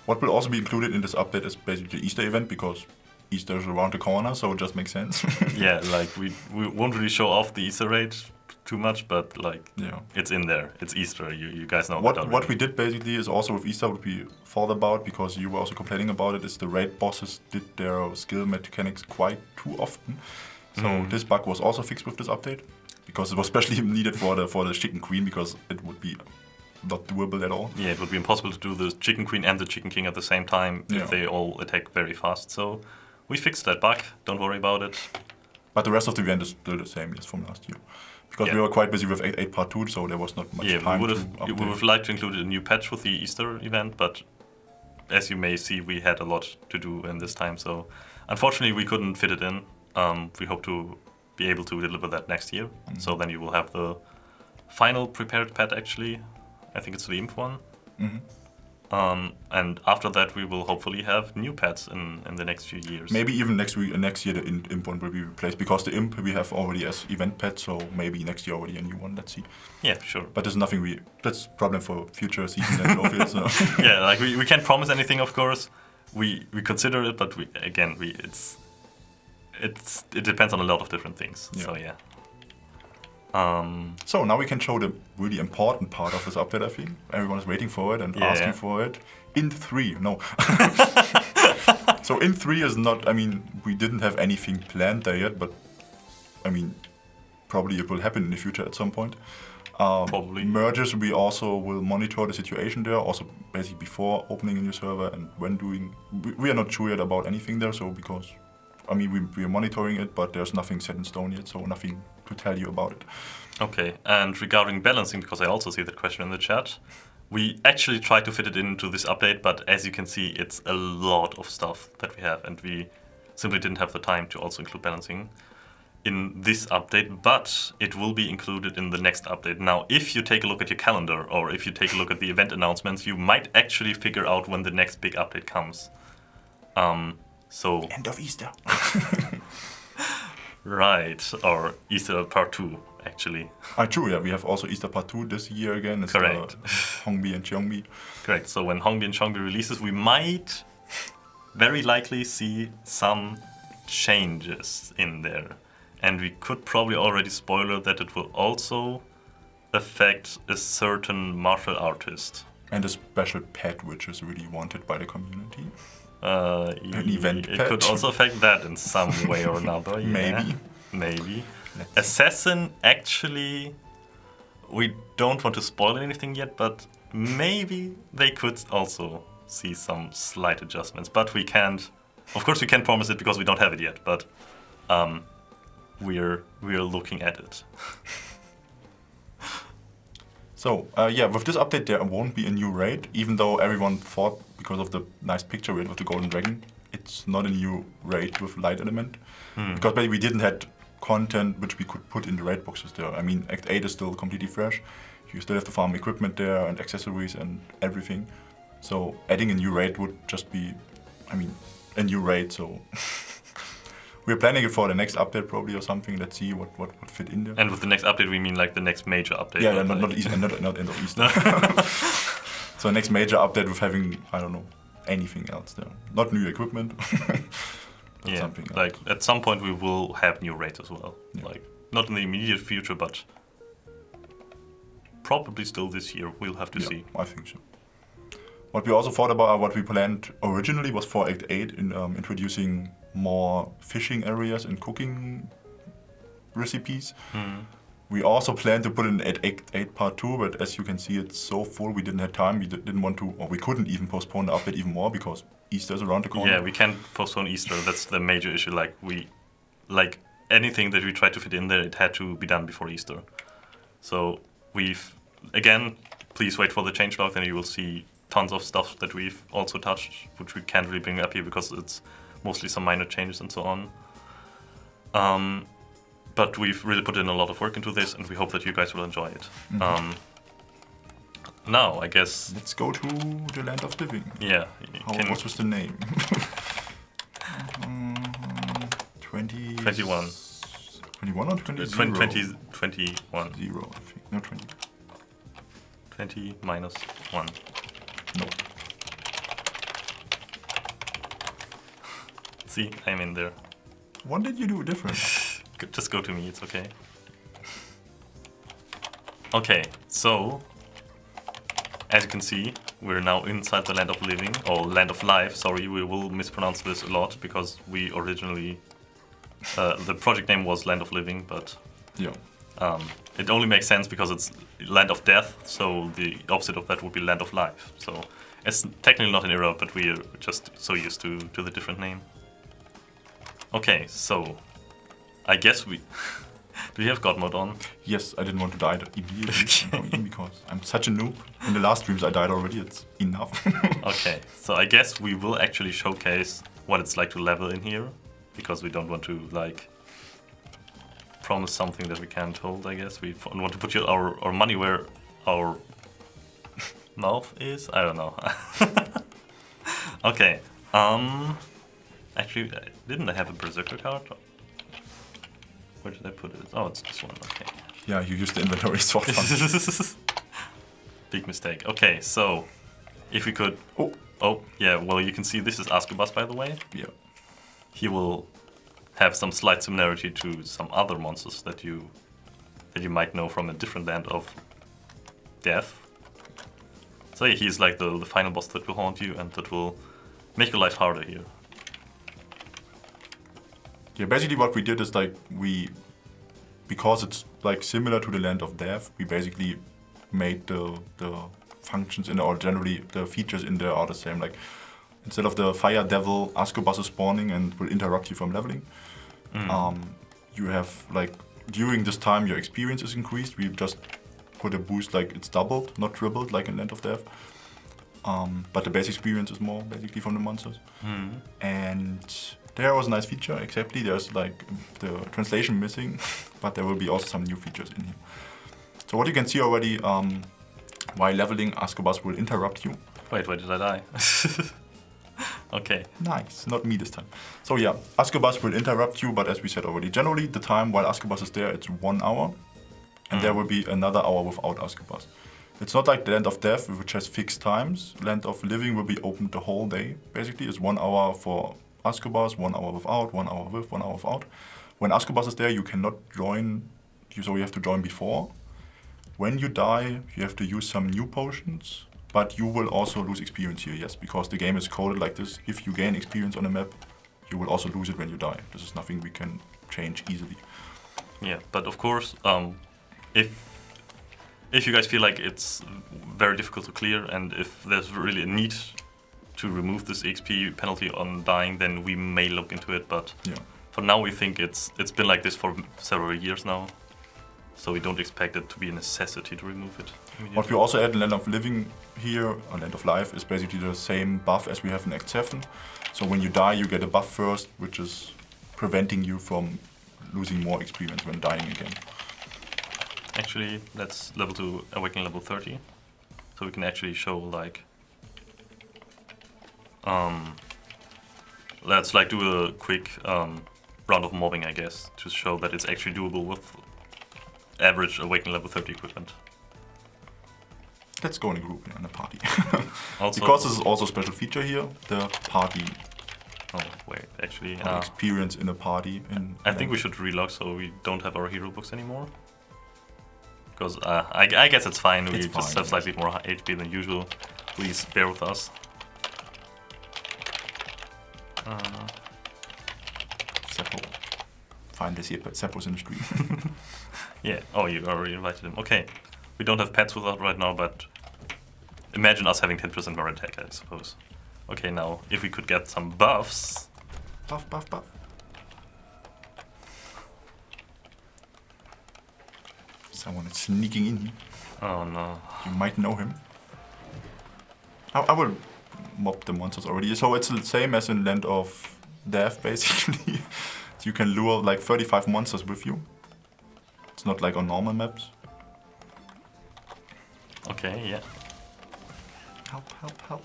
What will also be included in this update is basically the Easter event, because Easter is around the corner, so it just makes sense. Yeah, like we won't really show off the Easter raid too much, but like it's in there. It's Easter. You guys know what we did basically is also with Easter, what we thought about, because you were also complaining about it, is the raid bosses did their skill mechanics quite too often. So this bug was also fixed with this update. because it was especially needed for the chicken queen, because it would be not doable at all. Yeah, it would be impossible to do the chicken queen and the chicken king at the same time if they all attack very fast. So we fixed that bug. Don't worry about it. But the rest of the event is still the same as from last year, because we were quite busy with 8 Part 2, so there was not much time we to update. We would have liked to include a new patch with the Easter event, but as you may see, we had a lot to do in this time, so unfortunately we couldn't fit it in. We hope to be able to deliver that next year, so then you will have the final prepared pet actually. I think it's the imp one. And after that we will hopefully have new pets in the next few years. Maybe even next year the imp one will be replaced, because the imp we have already as event pet, so maybe next year already a new one, let's see. Yeah, sure. But there's nothing that's problem for future seasons and Glowfield, so. Yeah, like we can't promise anything, of course. We consider it, but it depends on a lot of different things. Yeah. So yeah. So now we can show the really important part of this update, I think. Everyone is waiting for it and asking for it. In 3, no. So in 3 is not, I mean, we didn't have anything planned there yet, but I mean, probably it will happen in the future at some point. Probably. Merges, we also will monitor the situation there, also basically before opening a new server and when doing. We are not sure yet about anything there, so because, I mean, we are monitoring it, but there's nothing set in stone yet, so nothing to tell you about it. Okay, and regarding balancing, because I also see that question in the chat, we actually tried to fit it into this update, but as you can see, it's a lot of stuff that we have, and we simply didn't have the time to also include balancing in this update, but it will be included in the next update. Now, if you take a look at your calendar, or if you take a look at the event announcements, you might actually figure out when the next big update comes. So end of Easter. Right, or Easter Part 2, actually. True, yeah, we have also Easter Part 2 this year again. It's correct. Hongbi and Cheongbi. Correct, so when Hongbi and Cheongbi releases, we might very likely see some changes in there. And we could probably already spoiler that it will also affect a certain martial artist. And a special pet, which is really wanted by the community. An event it pet. could also affect that in some way or another. Yeah. Maybe. Assassin, actually, we don't want to spoil anything yet, but maybe they could also see some slight adjustments. But we can't, of course we can't promise it because we don't have it yet, but we're looking at it. So, yeah, with this update there won't be a new raid, even though everyone thought, because of the nice picture raid with the golden dragon, it's not a new raid with light element. Because basically we didn't have content which we could put in the raid boxes there. I mean, Act 8 is still completely fresh. You still have to farm equipment there and accessories and everything. So adding a new raid would just be, I mean, a new raid, so... We're planning it for the next update probably or something. Let's see what would fit in there. And with the next update, we mean like the next major update. Yeah, not end of Easter. So next major update with having, I don't know, anything else there. Not new equipment. Yeah, something like else. at some point we will have new raids as well. Yeah. Like not in the immediate future, but probably still this year. We'll have to see. I think so. What we also thought about, what we planned originally was for Act 8 in introducing more fishing areas and cooking recipes. We also planned to put in at Act 8 Part 2, but as you can see, it's so full, we didn't have time. We didn't want to, or we couldn't even postpone the update even more because Easter is around the corner. Yeah, we can't postpone Easter. That's the major issue. Like anything that we tried to fit in there, it had to be done before Easter. So again, please wait for the changelog, then you will see tons of stuff that we've also touched, which we can't really bring up here because it's mostly some minor changes and so on. But we've really put in a lot of work into this, and we hope that you guys will enjoy it. Now, I guess... Let's go to the Land of Living. Yeah. What was the name? 21. 21 or 20? 21. 0, I think. No, 20. 20 minus 1. No. See, I'm in there. What did you do different? Just go to me, it's okay. Okay, so as you can see, we're now inside the Land of Living, or Land of Life, sorry, we will mispronounce this a lot because we originally, the project name was Land of Living, but yeah. It only makes sense because it's Land of Death, so the opposite of that would be Land of Life. So it's technically not an error, but we're just so used to the different name. Okay, so I guess we... Do you have God mode on? Yes, I didn't want to die immediately because I'm such a noob. In the last streams I died already, it's enough. Okay, so I guess we will actually showcase what it's like to level in here, because we don't want to, like, promise something that we can't hold, I guess. We want to put our money where our mouth is? I don't know. Okay, actually, didn't I have a Berserker card? Where did I put it? Oh, it's this one, okay. Yeah, you used the inventory sword function. Big mistake. Okay, so if we could... Oh, yeah, well, you can see this is Ascobus, by the way. Yeah. He will have some slight similarity to some other monsters that you might know from a different Land of Death. So yeah, he's like the final boss that will haunt you and that will make your life harder here. Yeah, basically what we did is like because it's like similar to the Land of Death, we basically made the functions or generally the features in there are the same. Like instead of the Fire Devil, Ascobus is spawning and will interrupt you from leveling. You have like during this time your experience is increased. We just put a boost like it's doubled, not tripled like in Land of Death. But the base experience is more basically from the monsters. And there was a nice feature, except there's like the translation missing, but there will be also some new features in here. So what you can see already, while leveling, Ascobus will interrupt you. Wait, why did I die? Okay. Nice, not me this time. So yeah, Ascobus will interrupt you, but as we said already, generally the time while Ascobus is there, it's 1 hour, and there will be another hour without Ascobus. It's not like the Land of Death, which has fixed times. Land of Living will be open the whole day. Basically, it's 1 hour for Ascobus, 1 hour without, 1 hour with, 1 hour without. When Ascobus is there, you cannot join, so you have to join before. When you die, you have to use some new potions, but you will also lose experience here, yes, because the game is coded like this. If you gain experience on a map, you will also lose it when you die. This is nothing we can change easily. Yeah, but of course, if you guys feel like it's very difficult to clear and if there's really a need to remove this XP penalty on dying, then we may look into it, but yeah. For now we think it's been like this for several years now, so we don't expect it to be a necessity to remove it immediately. What we also add in Land of Living here, or Land of Life, is basically the same buff as we have in Act 7. So when you die, you get a buff first, which is preventing you from losing more experience when dying again. Actually, let's level to Awakening level 30, so we can actually show like... let's like do a quick round of mobbing, I guess, to show that it's actually doable with average Awakening level 30 equipment. Let's go in a group, in a party. Also, because this is also a special feature here, the party. Oh wait, actually, experience in a party. I think we should relog so we don't have our hero books anymore. Because I guess it's fine. We just have slightly more HP than usual. Please bear with us. Seppo. Find this here, but Seppo's in the street. Yeah. Oh, you already invited him. Okay. We don't have pets with us right now, but imagine us having 10% more attack, I suppose. Okay, now if we could get some buffs. Buff, buff, buff. Someone is sneaking in here. Oh no. You might know him. I will mob the monsters already. So it's the same as in Land of Death, basically. You can lure like 35 monsters with you. It's not like on normal maps. Okay, yeah. Help, help, help.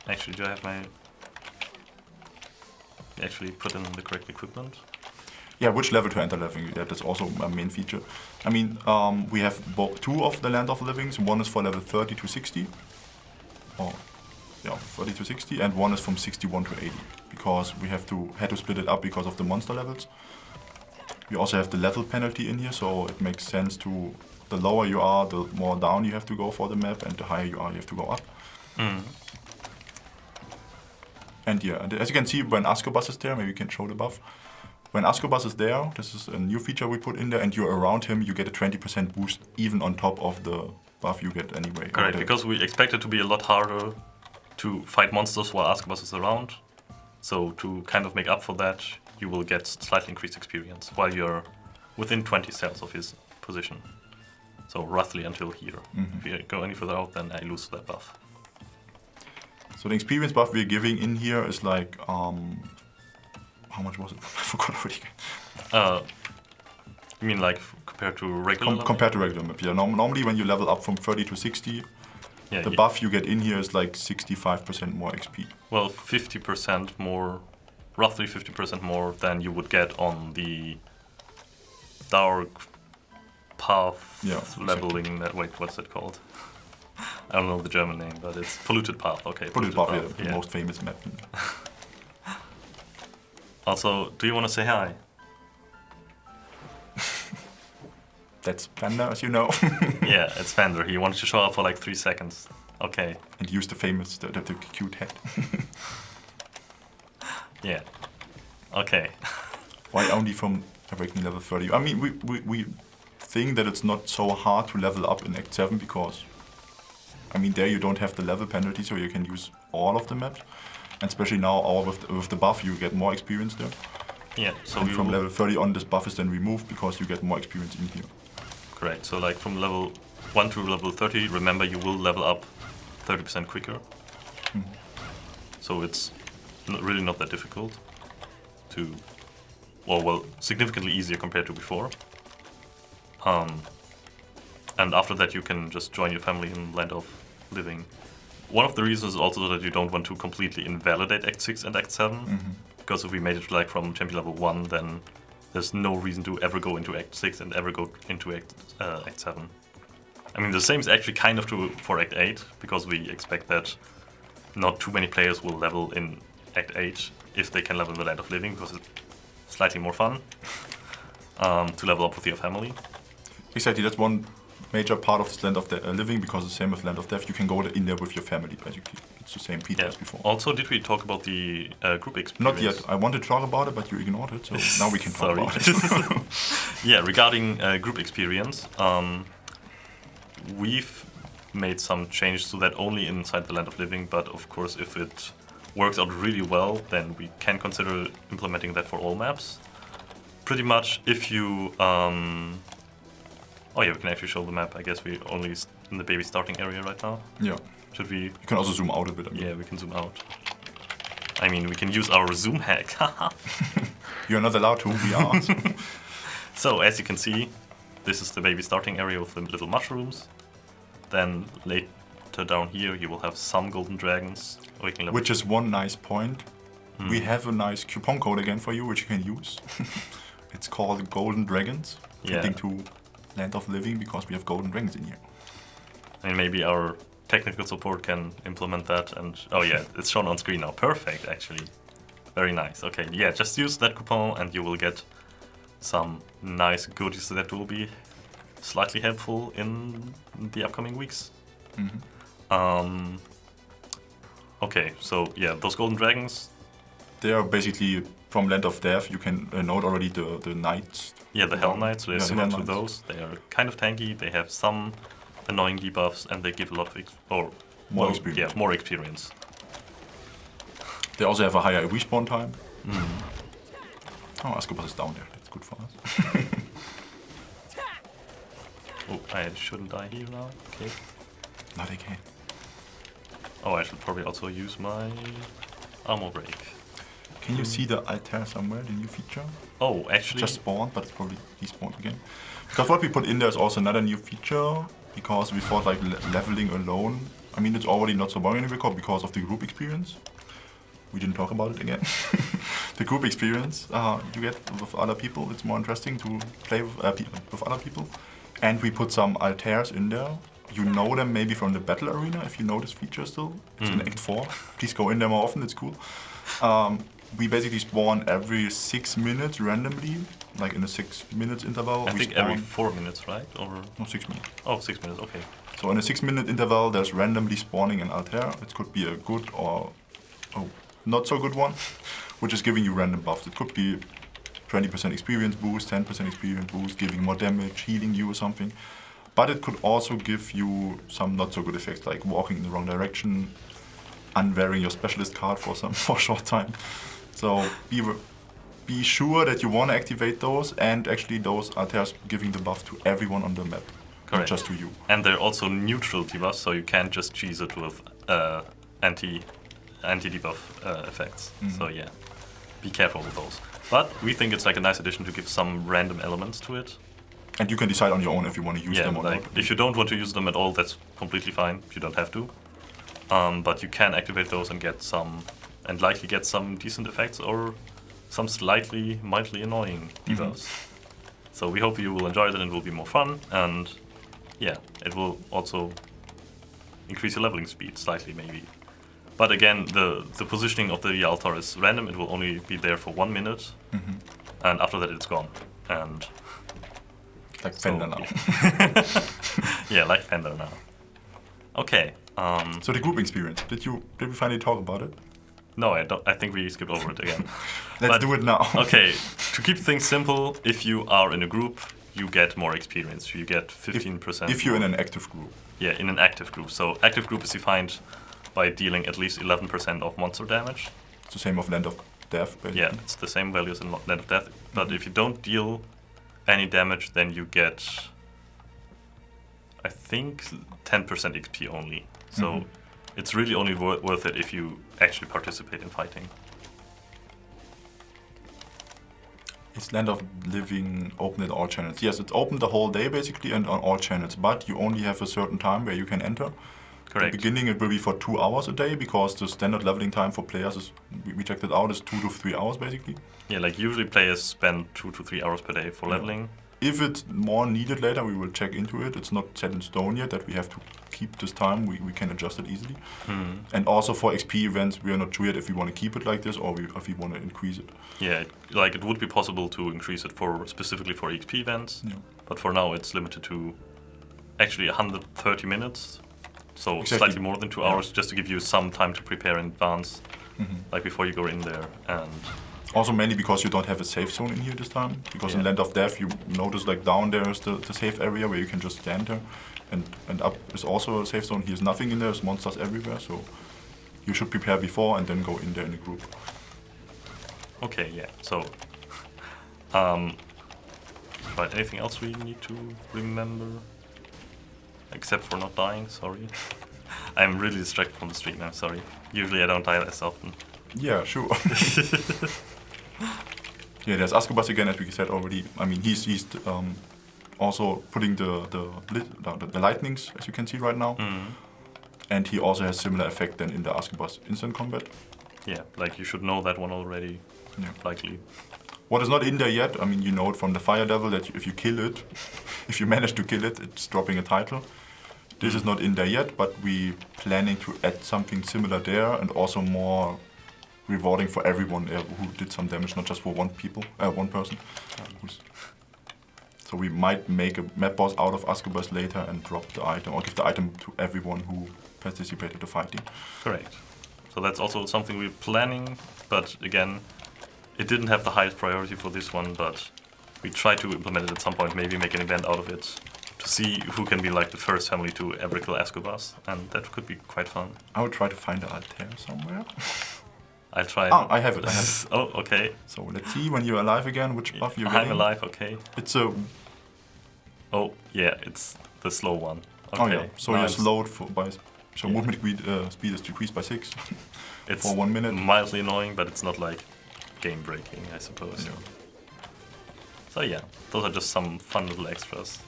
Actually, do I have my... Actually put in the correct equipment? Yeah, which level to enter leveling, that's also a main feature. I mean, we have two of the Land of Livings. One is for level 30 to 60. Oh, yeah, 30 to 60, and one is from 61 to 80. Because we had to split it up because of the monster levels. We also have the level penalty in here, so it makes sense to... The lower you are, the more down you have to go for the map, and the higher you are, you have to go up. Mm. And yeah, as you can see, when Ascobus is there, maybe we can show the buff. when Ascobus is there, this is a new feature we put in there, and you're around him, you get a 20% boost even on top of the buff you get anyway. Correct, because we expect it to be a lot harder to fight monsters while Ascobus is around. So to kind of make up for that, you will get slightly increased experience while you're within 20 cells of his position. So roughly until here. If you go any further out, then I lose that buff. So the experience buff we're giving in here is like, how much was it? I forgot already. You mean like compared to regular? Compared to regular map, yeah. Normally when you level up from 30 to 60, the buff you get in here is like 65% more XP. Well, 50% more, roughly 50% more than you would get on the dark path leveling. Wait, what's it called? I don't know the German name, but it's polluted path. Okay, polluted path, yeah, the most famous map. Also, do you want to say hi? That's Panda, as you know. Yeah, it's Fender. He wanted to show up for like 3 seconds. Okay. And use the famous, the cute head. Yeah. Okay. Why only from Awakening level 30? I mean, we think that it's not so hard to level up in Act 7 because, I mean, there you don't have the level penalty, so you can use all of the maps. And especially now, with the buff, you get more experience there. Yeah, so and from level 30 on, this buff is then removed because you get more experience in here. Correct. So like from level 1 to level 30, remember you will level up 30% quicker. So it's really not that difficult to, well, significantly easier compared to before. And after that, you can just join your family in Land of Living. One of the reasons is also that you don't want to completely invalidate Act 6 and Act 7. Because if we made it like from champion level 1, then there's no reason to ever go into Act 6 and ever go into Act 7. I mean, the same is actually kind of true for Act 8, because we expect that not too many players will level in Act 8 if they can level in the Land of Living, because it's slightly more fun to level up with your family. Exactly, that's one major part of this Land of Living, because the same with Land of Death, you can go in there with your family, basically. It's the same feature as before. Also, did we talk about the group experience? Not yet. I wanted to talk about it, but you ignored it, so now we can talk about it. Yeah, regarding group experience, we've made some changes to that only inside the Land of Living, but of course, if it works out really well, then we can consider implementing that for all maps. Pretty much, if you... Oh yeah, we can actually show the map. I guess we're only in the baby starting area right now. Yeah. Should we... You can also zoom out a bit. Yeah, we can zoom out. I mean, we can use our zoom hack. You're not allowed to, we are. So, as you can see, this is the baby starting area with the little mushrooms. Then later down here, you will have some golden dragons. Which is one nice point. We have a nice coupon code again for you, which you can use. It's called Golden Dragons. Fitting to Land of Living, because we have golden dragons in here. I mean, maybe our technical support can implement that, and oh yeah, it's shown on screen now. Perfect, actually. Very nice. Okay, yeah, just use that coupon and you will get some nice goodies that will be slightly helpful in the upcoming weeks. Okay, so yeah, those golden dragons. They are basically from Land of Death. You can note already the knights. Yeah, the Hell Knights, so they're similar to those. They are kind of tanky, they have some annoying debuffs, and they give a lot of more experience. Yeah, more experience. They also have a higher respawn time. Oh, Ascobus is down there. That's good for us. Oh, I shouldn't die here now. Okay. No, they can. Oh, I should probably also use my armor break. Can you see the altar somewhere, the new feature? Oh, actually... It just spawned, but it's probably despawned again. Because what we put in there is also another new feature, because we thought like leveling alone, I mean, it's already not so boring anymore because of the group experience. We didn't talk about it again. The group experience you get with other people, it's more interesting to play with other people. And we put some altars in there. You know them maybe from the battle arena, if you know this feature still. It's in Act 4. Please go in there more often, it's cool. We basically spawn every 6 minutes randomly, like in a 6 minutes interval. I think every 4 minutes, right? Or no, 6 minutes. Oh, 6 minutes, okay. So in a 6 minute interval, there's randomly spawning an altar. It could be a good or not so good one, which is giving you random buffs. It could be 20% experience boost, 10% experience boost, giving more damage, healing you or something. But it could also give you some not so good effects, like walking in the wrong direction, unwearing your specialist card for a short time. So be sure that you want to activate those, and actually those are giving the buff to everyone on the map, not just to you. And they're also neutral debuffs, so you can't just cheese it with anti-debuff effects. So yeah, be careful with those. But we think it's like a nice addition to give some random elements to it. And you can decide on your own if you want to use them or like not. If you don't want to use them at all, that's completely fine. You don't have to. But you can activate those and get some, and likely get some decent effects or some slightly, mildly annoying debuffs. So we hope you will enjoy it and it will be more fun. And yeah, it will also increase your leveling speed slightly, maybe. But again, the positioning of the altar is random. It will only be there for 1 minute, and after that it's gone. And like Fender now. Yeah, like Fender now. Okay. So the group experience. Did we finally talk about it? No, I don't. I think we skipped over it again. Let's do it now. Okay. To keep things simple, if you are in a group, you get more experience. You get 15%. If you're in an active group. Yeah, in an active group. So active group is defined by dealing at least 11% of monster damage. It's the same of Land of Death, basically. Yeah, it's the same values in Land of Death. But if you don't deal any damage, then you get, I think, 10% XP only. So it's really only worth it if you actually participate in fighting. Is Land of Living open at all channels? Yes, it's open the whole day basically and on all channels, but you only have a certain time where you can enter. Correct. At the beginning it will be for 2 hours a day because the standard leveling time for players is, we checked it out, is 2 to 3 hours basically. Yeah, like usually players spend 2 to 3 hours per day for leveling. If it's more needed later, we will check into it. It's not set in stone yet that we have to keep this time. We can adjust it easily. And also for XP events, we are not sure yet if we want to keep it like this or if we want to increase it. Yeah, like it would be possible to increase it for specifically for XP events, but for now it's limited to actually 130 minutes. So slightly more than 2 hours, just to give you some time to prepare in advance, like before you go in there. And also mainly because you don't have a safe zone in here this time. Because in Land of Death, you notice like down there is the safe area where you can just stand there. And up is also a safe zone. Here's nothing in there, there's monsters everywhere. So you should prepare before and then go in there in a group. Okay, yeah. So, right, anything else we need to remember? Except for not dying, sorry. I'm really distracted from the stream, I'm sorry. Usually I don't die as often. Yeah, sure. Yeah, there's Ascobus again, as we said already. I mean, he's also putting the lightnings, as you can see right now. And he also has similar effect than in the Ascobus instant combat. Yeah, like you should know that one already, likely. What is not in there yet, I mean, you know it from the Fire Devil that if you kill it, if you manage to kill it, it's dropping a title. This is not in there yet, but we planning to add something similar there and also more rewarding for everyone who did some damage, not just for one person. So we might make a map boss out of Ascobus later and drop the item, or give the item to everyone who participated in the fighting. Correct. So that's also something we're planning, but again, it didn't have the highest priority for this one, but we try to implement it at some point, maybe make an event out of it, to see who can be like the first family to ever kill Ascobus, and that could be quite fun. I will try to find the altar somewhere. I'll try. Oh, I have it. Oh, okay. So let's see when you're alive again, which buff you're getting. I'm alive, okay. It's a... Oh, yeah, it's the slow one. Okay. Oh yeah, so you're slowed by... So movement speed is decreased by 6 it's for 1 minute. Mildly annoying, but it's not like game breaking, I suppose. Yeah. So yeah, those are just some fun little extras.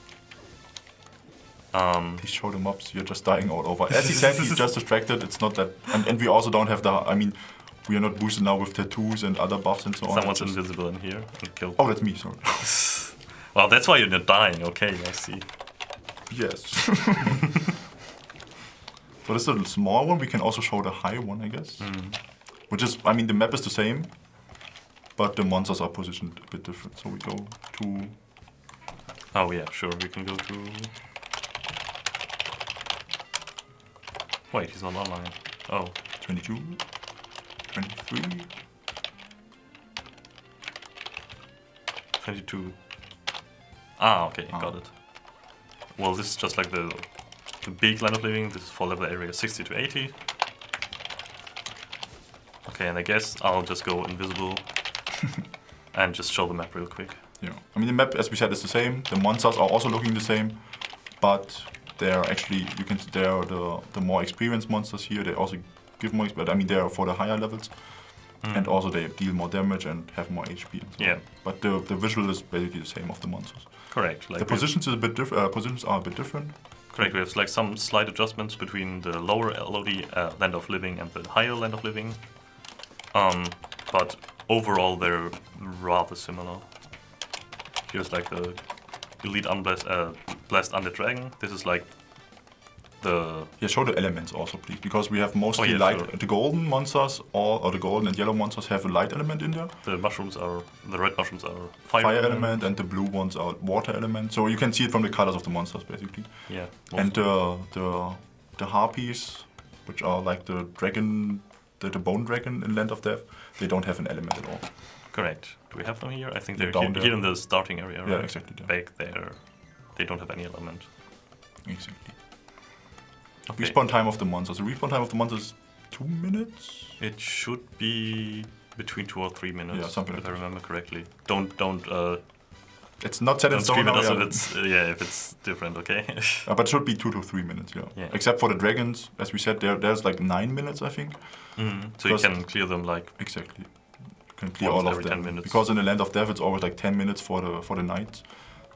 Please show the mobs, you're just dying all over. As he said, he's just distracted, it's not that... And we also don't have the... I mean, we are not boosted now with tattoos and other buffs and so on. Someone's invisible in here and killed. Oh, that's me, sorry. Well, that's why you're not dying, okay, I see. Yes. So this is a small one, we can also show the high one, I guess. Which is, I mean, the map is the same, but the monsters are positioned a bit different. So we go to... Oh yeah, sure, we can go to... Wait, he's not online. Oh. 22, 23. 22. Ah, okay, got it. Well, this is just like the big land of living. This is for level area 60 to 80. Okay, and I guess I'll just go invisible and just show the map real quick. Yeah, I mean the map, as we said, is the same. The monsters are also looking the same, but they're actually they are the more experienced monsters here. They also give more, but I mean they are for the higher levels, and also they deal more damage and have more HP. And so Yeah. on. But the visual is basically the same of the monsters. Correct. Like the positions is a bit positions are a bit different. Correct. We have like some slight adjustments between the lower LOD land of living and the higher land of living. But overall they're rather similar. Here's like the elite blessed undead dragon. This is like the show the elements also, please, because we have mostly light. Sure. The golden monsters or the golden and yellow monsters have a light element in there. The red mushrooms are fire element, and the blue ones are water element. So you can see it from the colors of the monsters, basically. Yeah. And the harpies, which are like the dragon, the bone dragon in Land of Death, they don't have an element at all. Correct. Do we have them here? I think they're here in the starting area, right? Yeah, exactly. Back there, they don't have any element. Exactly. Okay. Respawn time of the monsters. The respawn time of the monsters is 2 minutes? It should be between 2 or 3 minutes, yeah, something if like I remember correctly. Don't it's not set in stone now, if it's different, okay? But it should be 2 to 3 minutes, yeah. Except for the dragons, as we said, there's like 9 minutes, I think. So you can clear them like... Exactly. You can clear all of them. 10 minutes. Because in the Land of Death, it's always like 10 minutes for the knights.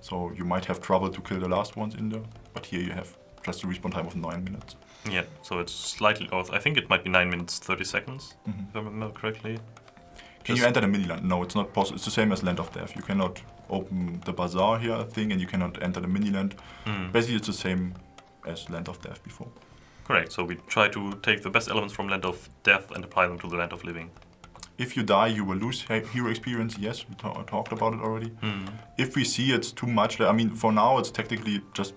So you might have trouble to kill the last ones in there. But here you have just a respawn time of 9 minutes. Yeah, so it's slightly off. I think it might be 9 minutes 30 seconds, if I remember correctly. Can you enter the mini-land? No, it's not possible. It's the same as Land of Death. You cannot open the bazaar here, I think, and you cannot enter the mini-land. Basically, it's the same as Land of Death before. Correct, so we try to take the best elements from Land of Death and apply them to the Land of Living. If you die, you will lose hero experience. Yes, we talked about it already. If we see it's too much, I mean, for now, it's technically just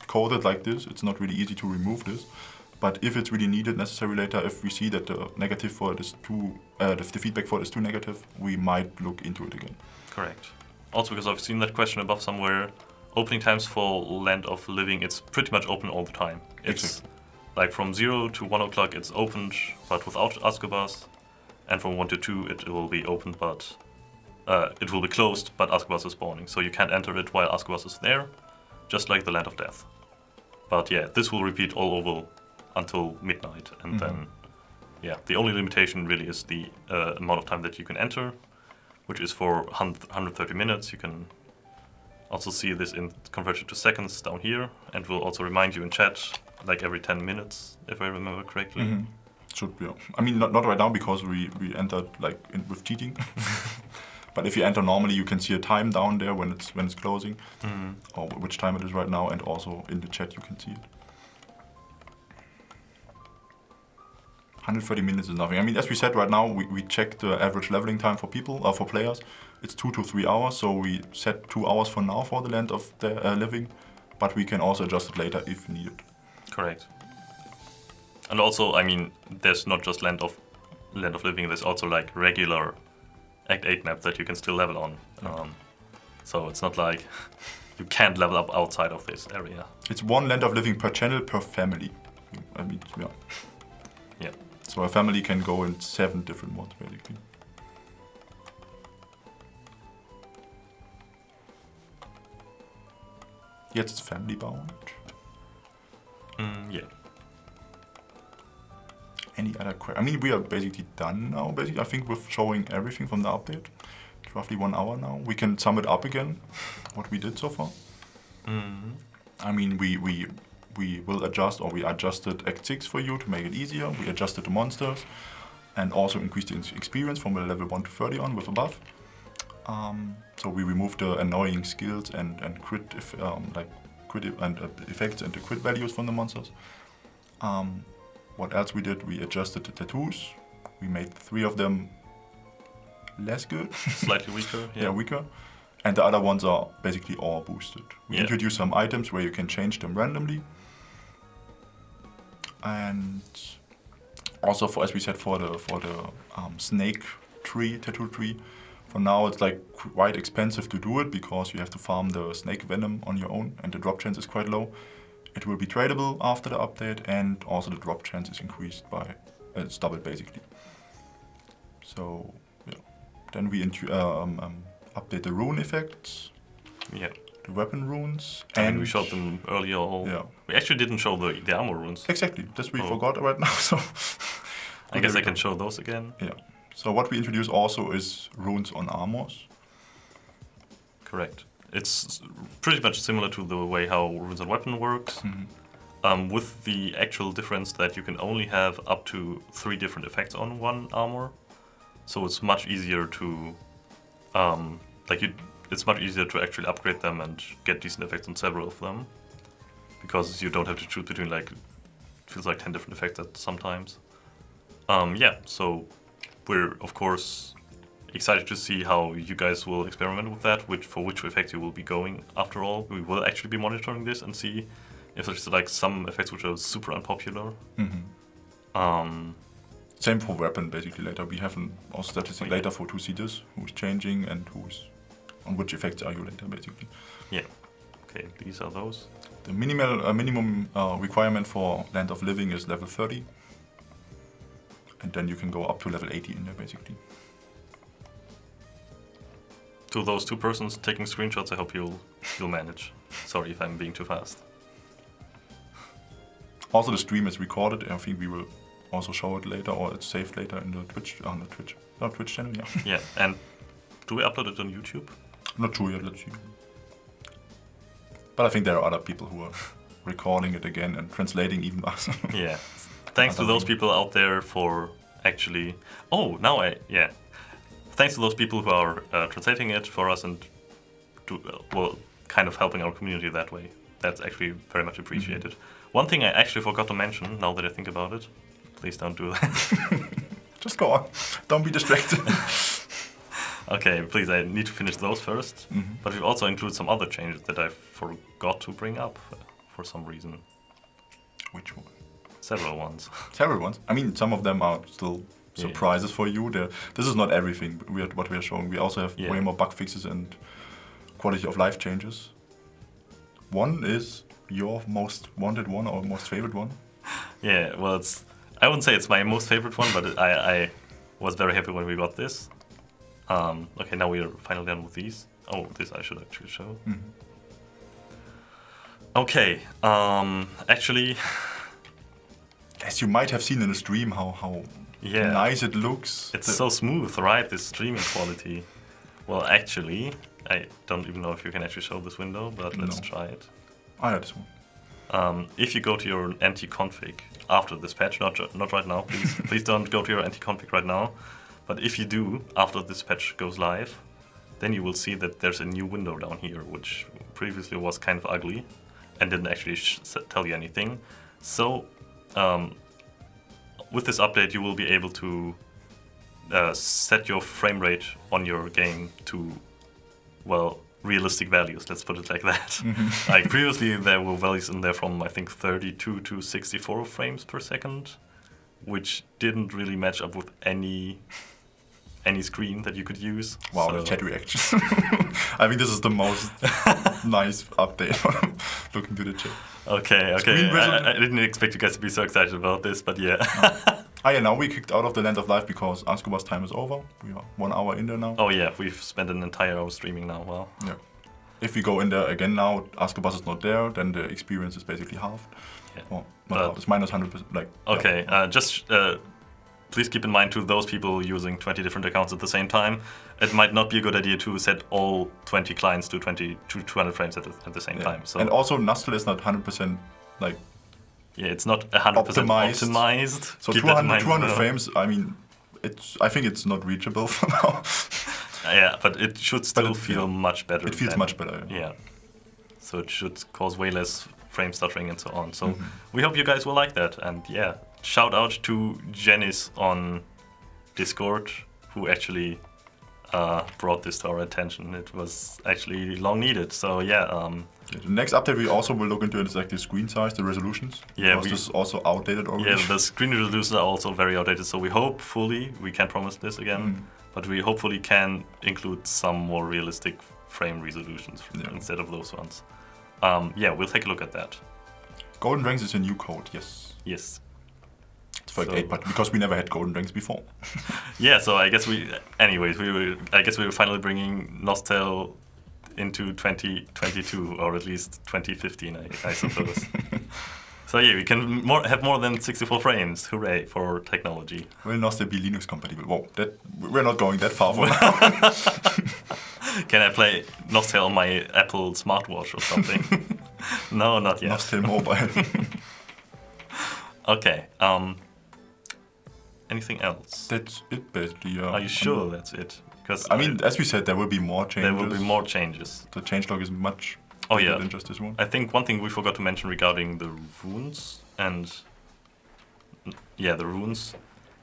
coded like this. It's not really easy to remove this. But if it's really needed, necessary later, if we see that the negative for it is too, the feedback for it is too negative, we might look into it again. Correct. Also, because I've seen that question above somewhere, opening times for Land of Living, it's pretty much open all the time. It's like from 0 to 1 o'clock it's opened, but without Azkabas, and from 1 to 2 it will be opened, but it will be closed, but Azkabas is spawning, so you can't enter it while Azkabas is there, just like the Land of Death. But yeah, this will repeat all over until midnight, and then, yeah, the only limitation really is the amount of time that you can enter, which is for 130 minutes. You can also see this converted to seconds down here, and will also remind you in chat like every 10 minutes, if I remember correctly. Should be. I mean, not right now because we entered like with cheating. But if you enter normally, you can see a time down there when it's closing, or which time it is right now, and also in the chat you can see it. 130 minutes is nothing. I mean, as we said right now, we checked the average leveling time for people, for players. It's 2 to 3 hours, so we set 2 hours for now for the Land of Living, but we can also adjust it later if needed. Correct. And also, I mean, there's not just Land of Living. There's also like regular Act 8 map that you can still level on. So it's not like you can't level up outside of this area. It's 1 Land of Living per channel per family. I mean, yeah. Yeah. So a family can go in 7 different modes, basically. Jetzt it's family bound. Yeah. Any other questions? I mean, we are basically done now. Basically, I think with showing everything from the update. It's roughly 1 hour now. We can sum it up again, what we did so far. I mean, we will adjust, or we adjusted Act 6 for you to make it easier. We adjusted the monsters and also increased the experience from level 1 to 30 on with above. So we removed the annoying skills and crit effects and the crit values from the monsters. What else we did? We adjusted the tattoos. We made 3 of them less good. Slightly weaker. Yeah, weaker. And the other ones are basically all boosted. We introduced some items where you can change them randomly. And also, as we said, for the snake tree, tattoo tree, For now, it's like quite expensive to do it because you have to farm the snake venom on your own, and the drop chance is quite low. It will be tradable after the update, and also the drop chance is increased by it's doubled basically. So yeah, then we update the rune effects. Yeah. The weapon runes. I mean, we showed them earlier. Yeah. We actually didn't show the armor runes. Exactly. This we forgot right now. So I guess I can show those again. Yeah. So what we introduce also is runes on armors. Correct. It's pretty much similar to the way how runes on weapon works, with the actual difference that you can only have up to 3 different effects on one armor. So it's much easier to, it's much easier to actually upgrade them and get decent effects on several of them, because you don't have to choose between it feels like 10 different effects at sometimes. Yeah. So we're of course excited to see how you guys will experiment with that, for which effects you will be going after all. We will actually be monitoring this and see if there's some effects which are super unpopular. Same for weapon basically later. We have also statistic later to see this, who's changing and on which effects are you later basically. Yeah. Okay, these are those. The minimum requirement for Land of Living is level 30. And then you can go up to level 80 in there basically. To those 2 persons taking screenshots, I hope you'll manage. Sorry if I'm being too fast. Also, the stream is recorded. I think we will also show it later, or it's saved later in the Twitch channel. Yeah. Yeah. And do we upload it on YouTube? Not sure yet. Let's see. But I think there are other people who are recording it again and translating even us. Yeah. Thanks to those people out there for actually. Oh, now thanks to those people who are translating it for us and kind of helping our community that way. That's actually very much appreciated. One thing I actually forgot to mention, now that I think about it, please don't do that. Just go on. Don't be distracted. Okay, please, I need to finish those first. But we've also included some other changes that I forgot to bring up for some reason. Which one? Several ones. Several ones? I mean, some of them are still surprises for you. This is not everything what we are showing. We also have way more bug fixes and quality of life changes. One is your most wanted one or most favorite one. Yeah, well, I wouldn't say it's my most favorite one, but I was very happy when we got this. Okay, now we are finally done with these. Oh, this I should actually show. Okay, actually... As you might have seen in the stream, how nice it looks. It's so smooth, right? This streaming quality. Well, actually, I don't even know if you can actually show this window, but let's try it. I had this one. If you go to your anti-config after this patch, not right now, please, please don't go to your anti-config right now. But if you do, after this patch goes live, then you will see that there's a new window down here, which previously was kind of ugly and didn't actually tell you anything. So, with this update, you will be able to set your frame rate on your game to, well, realistic values, let's put it like that. Like previously, there were values in there from, I think, 32 to 64 frames per second, which didn't really match up with any screen that you could use. Wow, the chat reactions. I think this is the most nice update. Looking to the chat. Okay. I didn't expect you guys to be so excited about this, but yeah. Yeah, now we kicked out of the Land of Life because Askuba's time is over. We are 1 hour in there now. Oh yeah, we've spent an entire hour streaming now, wow. Yeah. If we go in there again now, Askuba's is not there, then the experience is basically halved. Yeah. Well, not it's minus 100%. Okay, just please keep in mind to those people using 20 different accounts at the same time, it might not be a good idea to set all 20 clients to 200 frames at the same time. So. And also NosTale is not 100% yeah, it's not 100% optimized. So 200 frames, I mean, I think it's not reachable for now. Yeah, but it should still feel much better. It feels much better. Yeah. So it should cause way less frame stuttering and so on. So we hope you guys will like that. And yeah, shout out to Janice on Discord, who actually brought this to our attention. It was actually long needed. So yeah. The next update we also will look into is like the screen size, the resolutions. Yeah, because this is also outdated already. Yeah, the screen resolutions are also very outdated. So we hope fully, we can't promise this again, But we hopefully can include some more realistic frame resolutions instead of those ones. Yeah, we'll take a look at that. Golden Rings is a new code, yes. Yes. It's for 8, but because we never had Golden Rings before. Yeah, so I guess I guess we were finally bringing NosTale into 2022, or at least 2015, I suppose. So yeah, we can have more than 64 frames. Hooray for technology. Will NosTale be Linux compatible? Whoa, we're not going that far for now. Can I play NosTale on my Apple smartwatch or something? No, not yet. NosTale mobile. Okay. Anything else? That's it, basically. Are you sure that's it? Because I mean, as we said, there will be more changes. There will be more changes. The changelog is much Oh bigger yeah. than just this one. I think one thing we forgot to mention regarding the runes and the runes,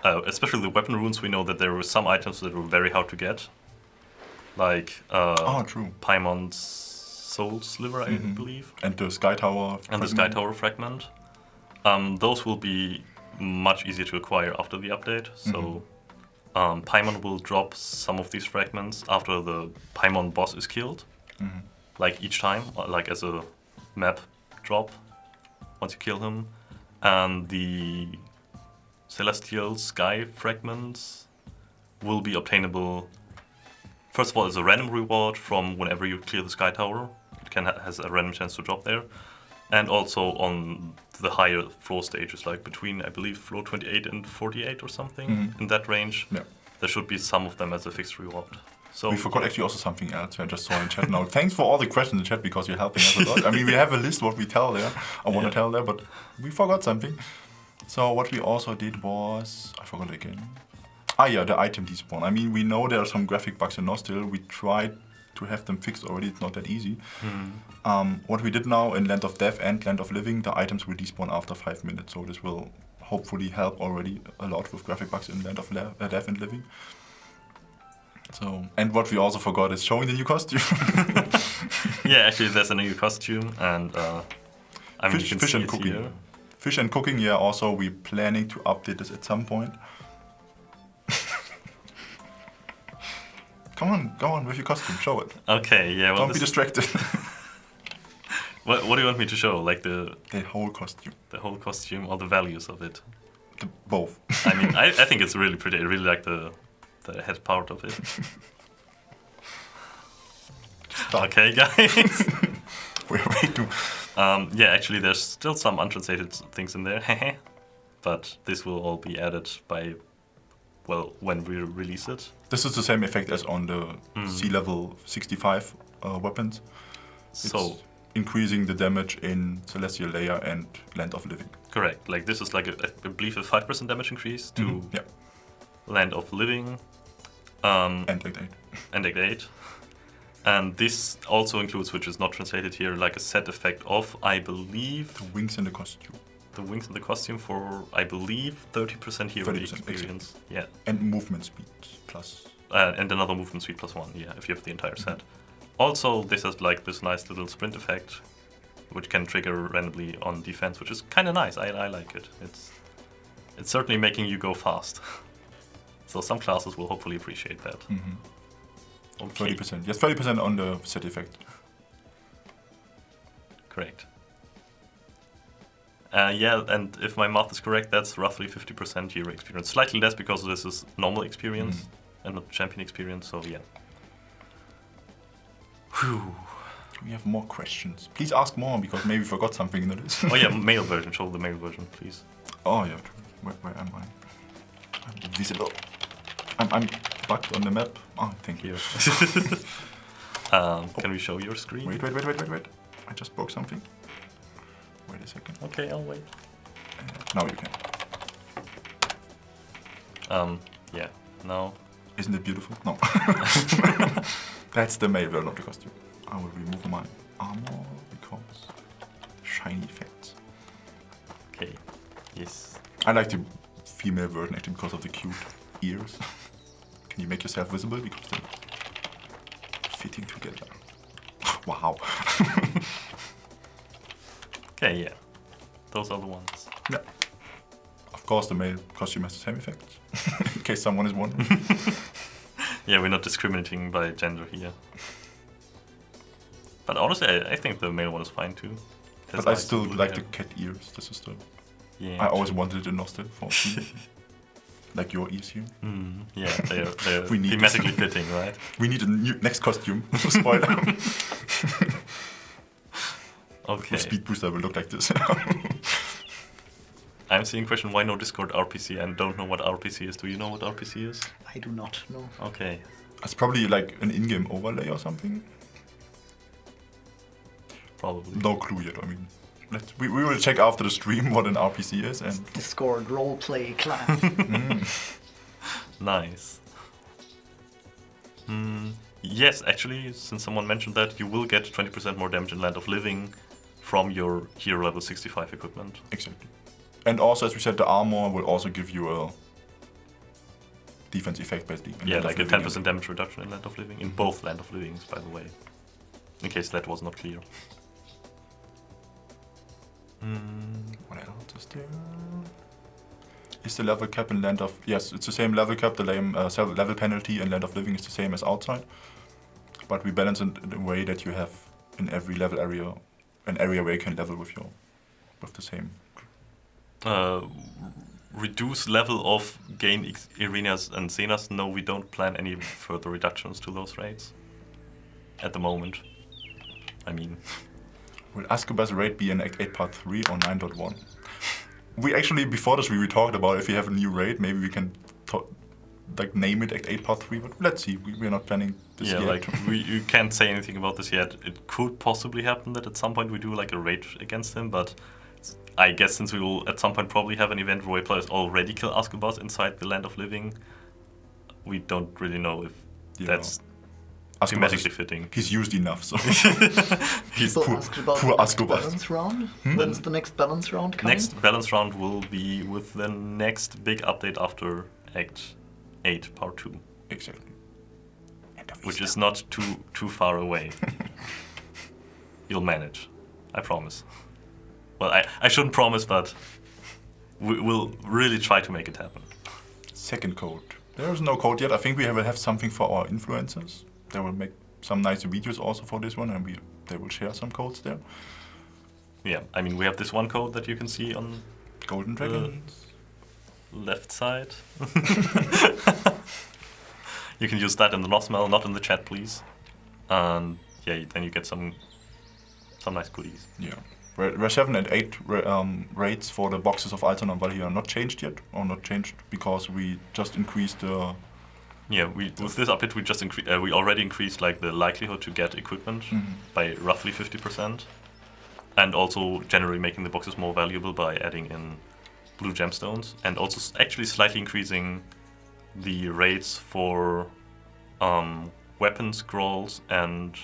especially the weapon runes. We know that there were some items that were very hard to get, like true. Paimon's soul sliver, I believe, And the Sky Tower. and the Sky Tower fragment. Those will be much easier to acquire after the update. So Paimon will drop some of these fragments after the Paimon boss is killed. Like each time, like as a map drop once you kill him. And the Celestial Sky fragments will be obtainable, first of all, as a random reward from whenever you clear the Sky Tower. It has a random chance to drop there. And also on the higher floor stages, like between, I believe, floor 28 and 48 or something, in that range. Yeah. There should be some of them as a fixed reward. So We forgot actually also something else I just saw in chat now. Thanks for all the questions in chat because you're helping us a lot. I mean, we have a list what we tell there. I want to tell there, but we forgot something. So what we also did was, I forgot again. The item despawn. I mean, we know there are some graphic bugs in NosTale. We tried to have them fixed already. It's not that easy. What we did now in Land of Death and Land of Living, the items will despawn after 5 minutes. So this will hopefully help already a lot with graphic bugs in Land of Death and Living. So, and what we also forgot is showing the new costume. yeah, actually, there's a new costume, and I mean, you can Fish see and it cooking. here. Fish and cooking, yeah. Also, we're planning to update this at some point. Go on with your costume. Show it. Okay, yeah. Well, Don't be distracted. What do you want me to show? Like the whole costume. the whole costume or the values of it? Both. I mean, I think it's really pretty. I really like the head part of it. Okay, guys. We're way too. Yeah, actually, there's still some untranslated things in there, but this will all be added by, well, when we release it. This is the same effect as on the sea level 65 weapons. So, It's increasing the damage in Celestial Lair and Land of Living. correct. Like this is like I believe a 5% damage increase to Yeah, Land of Living, and like that. and Act 8. And this also includes, which is not translated here, like a set effect of, I believe, The wings in the costume. the wings in the costume for, I believe, 30% hero 30%, experience. Yeah. And movement speed plus. And another movement speed +1, yeah, if you have the entire set. Also, this has like this nice little sprint effect, which can trigger randomly on defense, which is kind of nice. I like it. It's certainly making you go fast. So some classes will hopefully appreciate that. Okay. 30%. Yes, 30% on the set effect. Correct. Yeah, and if my math is correct, that's roughly 50% hero experience. Slightly less because this is normal experience and not champion experience, so yeah. Whew. We have more questions. Please ask more because maybe we forgot something in the list. Oh yeah, male version. Show the male version, please. Oh yeah, true. Where am I? I'm invisible. I'm bugged on the map. Oh, thank you. Can we show your screen? Wait. I just broke something. Wait a second. Okay, I'll wait. Now you can. Yeah, no. Isn't it beautiful? No. That's the male version of the costume. I will remove my armor because shiny effects. Okay, yes. I like the female version actually because of the cute ears. Can you make yourself visible because they're fitting together? Wow. Okay, yeah. Those are the ones. Yeah. Of course, the male costume has the same effect. In case someone is wondering. Yeah, we're not discriminating by gender here. But honestly, I think the male one is fine too. But I still like the cat ears. This is the. Yeah. I always wanted it in NosTale for like your ears here. Yeah, they're We need thematically this. fitting, right? We need a new next costume. Spoiler. Okay. The speed booster will look like this. I'm seeing question, why no Discord RPC? I don't know what RPC is. Do you know what RPC is? I do not know. Okay. It's probably like an in-game overlay or something. Probably. No clue yet. I mean, we will check after the stream what an RPC is and. Discord roleplay class. Nice. Yes, actually, since someone mentioned that, you will get 20% more damage in Land of Living from your hero level 65 equipment. Exactly. And also, as we said, the armor will also give you a defense effect, basically. in Yeah, Land of like a Living 10% damage reduction in Land of Living, in both Land of Livings, by the way. In case that was not clear. What else is there? Is the level cap in Land of... Yes, it's the same level cap. The level penalty in Land of Living is the same as outside. But we balance it in a way that you have in every level area an area where you can level with the same. Reduce level of gain arenas and Zenas. No, we don't plan any further reductions to those rates at the moment. I mean... Will Ascobas raid be in Act 8 Part 3 or 9.1? We actually, before this, we talked about if we have a new raid, maybe we can like name it Act 8 Part 3, but let's see. We're not planning this yet. Yeah, like, you can't say anything about this yet. It could possibly happen that at some point we do like a raid against him, but I guess since we will at some point probably have an event where players already kill Ascobas inside the Land of Living, we don't really know if that's thematically fitting. He's used enough, so he's People poor, asked about poor the next Ascobas. balance round. When's the next balance round coming? Next balance round will be with the next big update after Act 8 Part 2. Exactly. Which is not too far away. You'll manage. I promise. Well, I shouldn't promise, but we'll really try to make it happen. Second code. There is no code yet. I think we will have something for our influencers. They will make some nice videos also for this one, and they will share some codes there. Yeah, I mean, we have this one code that you can see on Golden Dragons. Left side. You can use that in the NosTale, not in the chat, please. And yeah, then you get some nice goodies. Yeah. Where 7 and 8 rates for the boxes of Alton and Valhalla are not changed yet, or not changed because we just increased the... Yeah, with this update we just we already increased like the likelihood to get equipment by roughly 50%, and also generally making the boxes more valuable by adding in blue gemstones, and also actually slightly increasing the rates for weapon scrolls and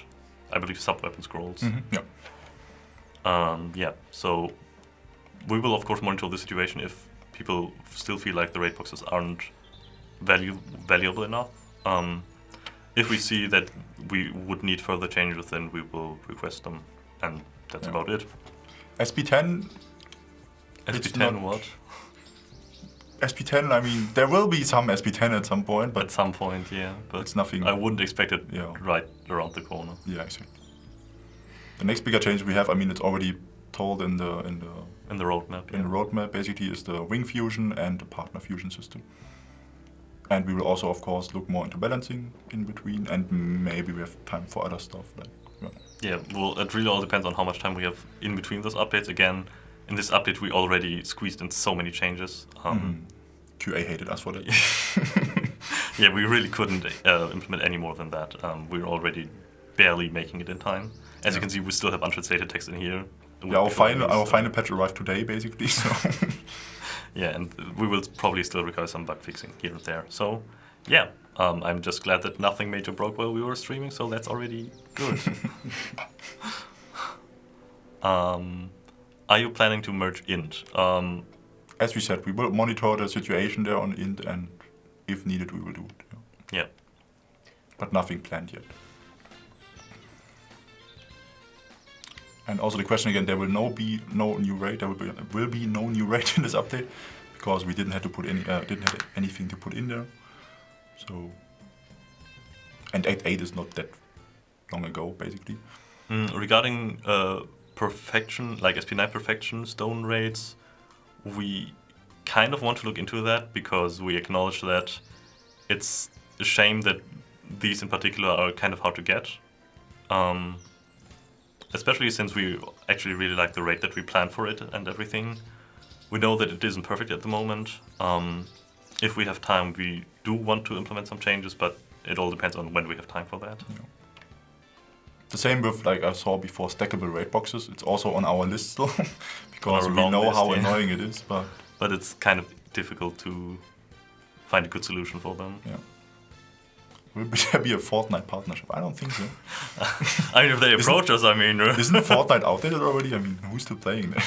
I believe sub-weapon scrolls. Yeah. Yeah, so we will of course monitor the situation if people still feel like the raid boxes aren't valuable enough. If we see that we would need further changes, then we will request them, and that's about it. SP10. SP10 what? SP10. I mean, there will be some SP10 at some point, but At some point, yeah. But it's nothing. I wouldn't expect it Yeah. right around the corner. Yeah, exactly. The next bigger change we have, I mean, it's already told in the In the roadmap. in the roadmap, basically, is the wing fusion and the partner fusion system. And we will also, of course, look more into balancing in between, and maybe we have time for other stuff. Like, Yeah, well, it really all depends on how much time we have in between those updates. Again, in this update, we already squeezed in so many changes. QA hated us for that. Yeah, we really couldn't implement any more than that. We're already barely making it in time. As you can see, we still have untranslated text in here. Yeah, our final patch arrived today, basically. So yeah, and we will probably still require some bug fixing here and there. So, yeah, I'm just glad that nothing major broke while we were streaming, so that's already good. Are you planning to merge int? as we said, we will monitor the situation there on int, and if needed, we will do it. Yeah. But nothing planned yet. And also the question again, there will be no new raid. There will be no new raid in this update because we didn't have to put any didn't have anything to put in there. So And 8.8 is not that long ago, basically. Regarding perfection, like SP9 perfection stone rates, we kind of want to look into that because we acknowledge that it's a shame that these in particular are kind of hard to get. Especially since we actually really like the rate that we planned for it and everything. We know that it isn't perfect at the moment. If we have time, we do want to implement some changes, but it all depends on when we have time for that. Yeah. The same with, like I saw before, stackable raid boxes. It's also on our list still, because we know how annoying it is. But it's kind of difficult to find a good solution for them. Yeah. Will there be a Fortnite partnership? I don't think so. I mean, if they approach us, I mean... Isn't Fortnite outdated already? I mean, who's still playing that?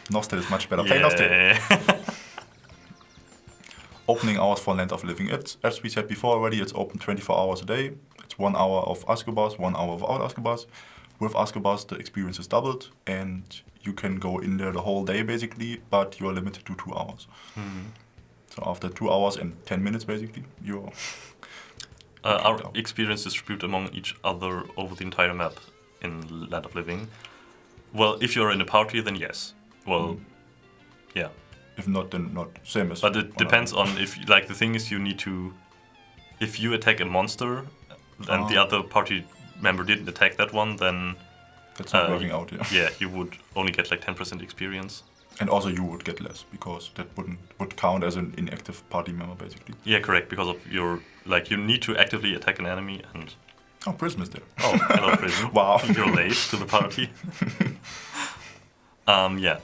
NosTale is much better. Play NosTale. Opening hours for Land of Living. It's, as we said before already, it's open 24 hours a day. It's 1 hour of Askabars, 1 hour without Askabars. With Askabars, the experience is doubled, and you can go in there the whole day basically, but you are limited to 2 hours. So after 2 hours and 10 minutes basically, you're... our experience distributed among each other over the entire map in Land of Living. Well, if you're in a party, then yes. Well, yeah. If not, then not. Same as... But it depends on if, like, the thing is you need to... If you attack a monster and the other party member didn't attack that one, then... That's not working out, yeah. Yeah, you would only get like 10% experience. And also you would get less, because that would count as an inactive party member, basically. Yeah, correct, because of your... Like, you need to actively attack an enemy and... Oh, Prism is there. Oh, hello, Prism. Wow. You're late to the party. Yeah.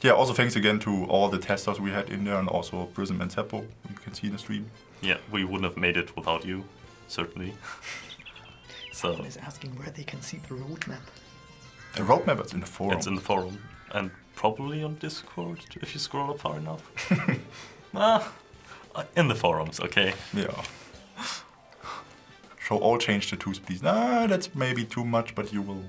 Yeah, also thanks again to all the testers we had in there, and also Prism and Seppo, you can see in the stream. Yeah, we wouldn't have made it without you, certainly. So... Someone is asking where they can see the roadmap. The roadmap is in the forum. It's in the forum, and probably on Discord, if you scroll up far enough. In the forums, okay. Yeah. Show all change tattoos, please. Nah, that's maybe too much, but you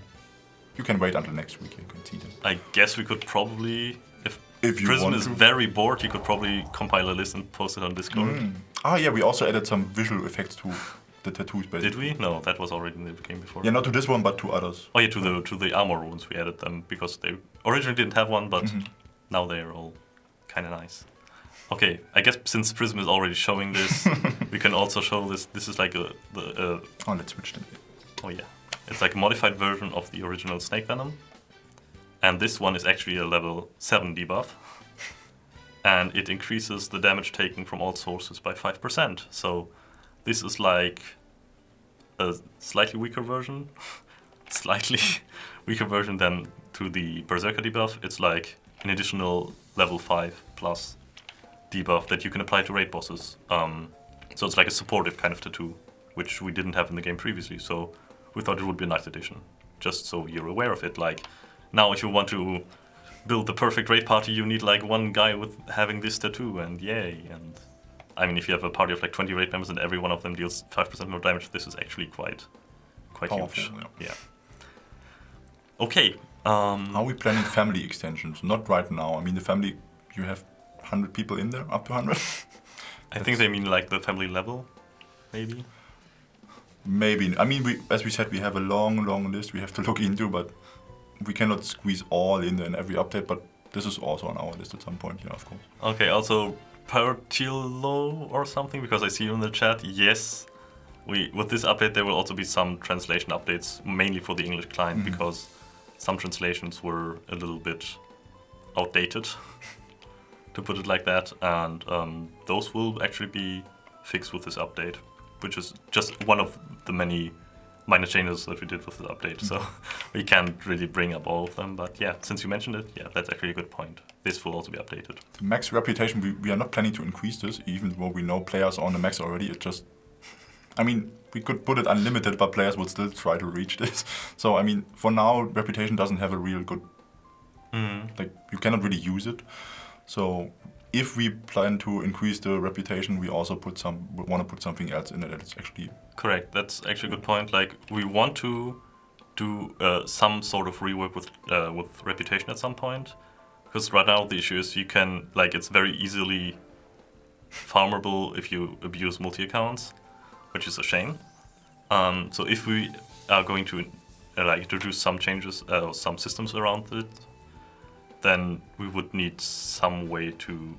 can wait until next week, you can see them. I guess we could probably, if you Prism want is to. very bored, you could probably compile a list and post it on Discord. Ah, yeah, we also added some visual effects to the tattoos, basically. Did we? No, that was already in the game before. Yeah, not to this one, but to others. Oh yeah, to the armor runes we added them, because they originally didn't have one, but now they are all kind of nice. Okay, I guess since Prism is already showing this, we can also show this. This is like Oh, let's switch them. Oh yeah, it's like a modified version of the original Snake Venom. And this one is actually a level 7 debuff. And it increases the damage taken from all sources by 5%. So this is like a slightly weaker version. Slightly weaker version than to the Berserker debuff. It's like an additional level 5 plus debuff that you can apply to raid bosses. So it's like a supportive kind of tattoo, which we didn't have in the game previously. So we thought it would be a nice addition, just so you're aware of it. Like, now if you want to build the perfect raid party, you need like one guy with having this tattoo, and yay. And I mean, if you have a party of like 20 raid members and every one of them deals 5% more damage, this is actually quite powerful, huge. Yeah. Okay. Are we planning family extensions? Not right now. I mean, the family, you have 100 people in there, up to 100. I think they mean like the family level, maybe. Maybe. I mean, as we said, we have a long list we have to look into, but we cannot squeeze all in there in every update, but this is also on our list at some point, yeah, of course. Okay, also Pertilo or something, because I see you in the chat. Yes, with this update there will also be some translation updates, mainly for the English client, because some translations were a little bit outdated, to put it like that, and those will actually be fixed with this update, which is just one of the many minor changes that we did with this update, so we can't really bring up all of them, but yeah, since you mentioned it, yeah, that's actually a good point. This will also be updated. The max reputation, we are not planning to increase this, even though we know players are on the max already. It just, I mean, we could put it unlimited, but players would still try to reach this. So, I mean, for now, reputation doesn't have a real good, like, you cannot really use it. So, if we plan to increase the reputation, we also want to put something else in it that is actually... Correct, that's actually a good point. Like, we want to do some sort of rework with reputation at some point. Because right now the issue is you can, like, it's very easily farmable if you abuse multi-accounts. which is a shame. So if we are going to introduce some changes, some systems around it, then we would need some way to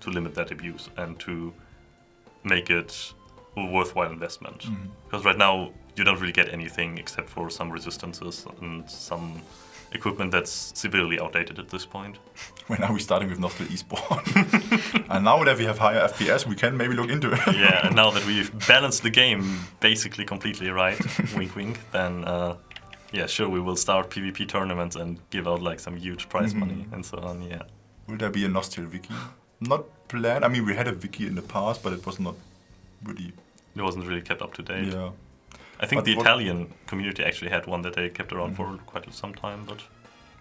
limit that abuse and to make it a worthwhile investment. Because right now you don't really get anything except for some resistances and some equipment that's severely outdated at this point. When are we starting with NosTale Esport? And now that we have higher FPS, we can maybe look into it. Yeah, and now that we've balanced the game basically completely right, wink wink, then yeah, sure, we will start PvP tournaments and give out like some huge prize money and so on, yeah. Will there be a NosTale wiki? Not planned. I mean, we had a wiki in the past, but it was not really... It wasn't really kept up to date. Yeah. I think But the what- Italian community actually had one that they kept around for quite some time, but...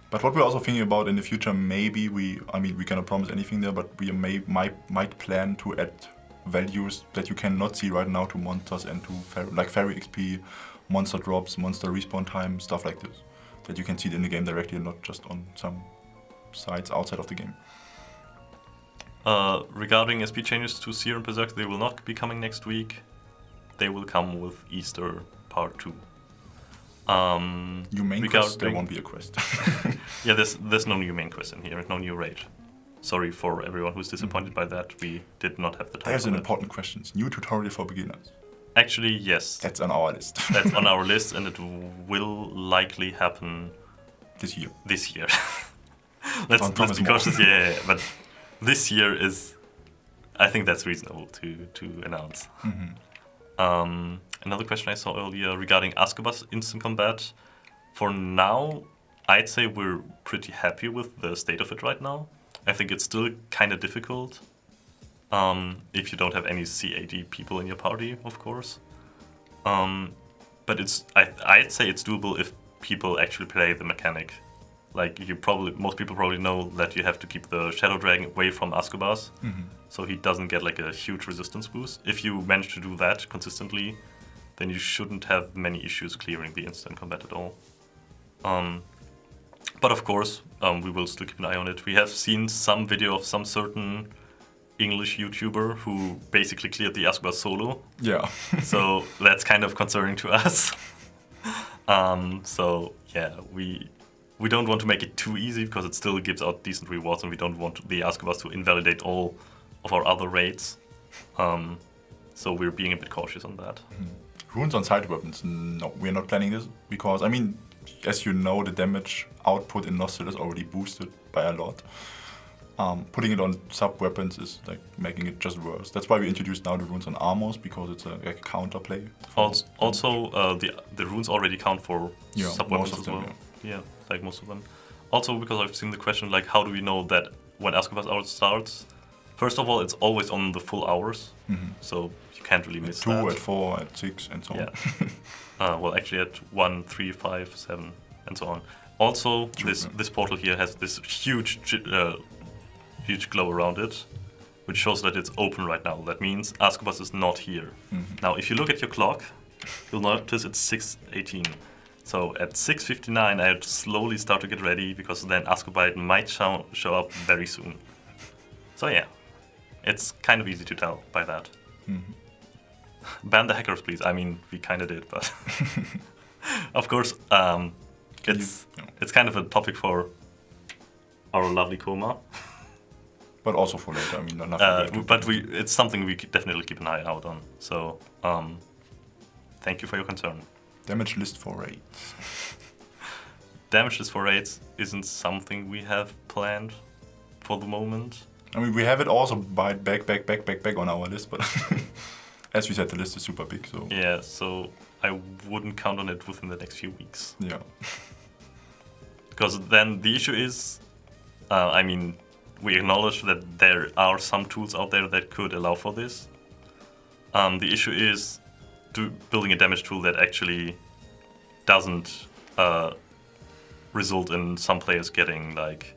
But what we're also thinking about in the future, maybe we cannot promise anything there, but we might plan to add values that you cannot see right now to monsters and to fairy XP, monster drops, monster respawn time, stuff like this. That you can see it in the game directly and not just on some sites outside of the game. Regarding SP changes to Seer and Berserk, they will not be coming next week. They will come with Easter Part 2. New main quest, there won't be a quest. Yeah, there's no new main quest in here, no new raid. Sorry for everyone who's disappointed by that. We did not have the time. There's for an that. important question. New tutorial for beginners. Actually, yes. That's on our list. That's on our list, and it will likely happen This year. this year. let's promise be more. cautious. Yeah, but this year is, I think that's reasonable to announce. Another question I saw earlier regarding Azkaban's instant combat. For now, I'd say we're pretty happy with the state of it right now. I think it's still kind of difficult if you don't have any CAD people in your party, of course. But I'd say it's doable if people actually play the mechanic. Like most people probably know that you have to keep the Shadow Dragon away from Azkaban, so he doesn't get like a huge resistance boost. If you manage to do that consistently, then you shouldn't have many issues clearing the instant combat at all. But of course, we will still keep an eye on it. We have seen some video of some certain English YouTuber who basically cleared the Azkaban solo. Yeah. So that's kind of concerning to us. So yeah, we don't want to make it too easy because it still gives out decent rewards, and we don't want the Azkaban to invalidate all of our other raids. So we're being a bit cautious on that. Runes on side weapons. No, we're not planning this because, I mean, as you know, the damage output in NosTale is already boosted by a lot. Putting it on sub-weapons is like making it just worse. That's why we introduced now the runes on armors, because it's like a counterplay. Also, the runes already count for sub-weapons as well. Yeah. Yeah, like most of them. Also, because I've seen the question, like, how do we know that when Azkaban's hour starts? First of all, it's always on the full hours, so you can't really miss At 2, that. at 4, at 6, and so on. Well, actually at 1, 3, 5, 7, and so on. Also, this portal here has this huge glow around it, which shows that it's open right now. That means Azkaban is not here. Now, if you look at your clock, you'll notice it's 6:18. So at 6:59, I have to slowly start to get ready, because then Azkaban might show up very soon. So yeah, it's kind of easy to tell by that. Ban the hackers, please. I mean, we kind of did, but of course, it's kind of a topic for our lovely Koma. But also for later. I mean, nothing. But it's something we definitely keep an eye out on. So thank you for your concern. Damage list for raids. Damage list for raids isn't something we have planned for the moment. I mean, we have it also back on our list, but as we said, the list is super big, so... Yeah, so I wouldn't count on it within the next few weeks. Yeah. Because then the issue is, I mean, we acknowledge that there are some tools out there that could allow for this. The issue is building a damage tool that actually doesn't result in some players getting like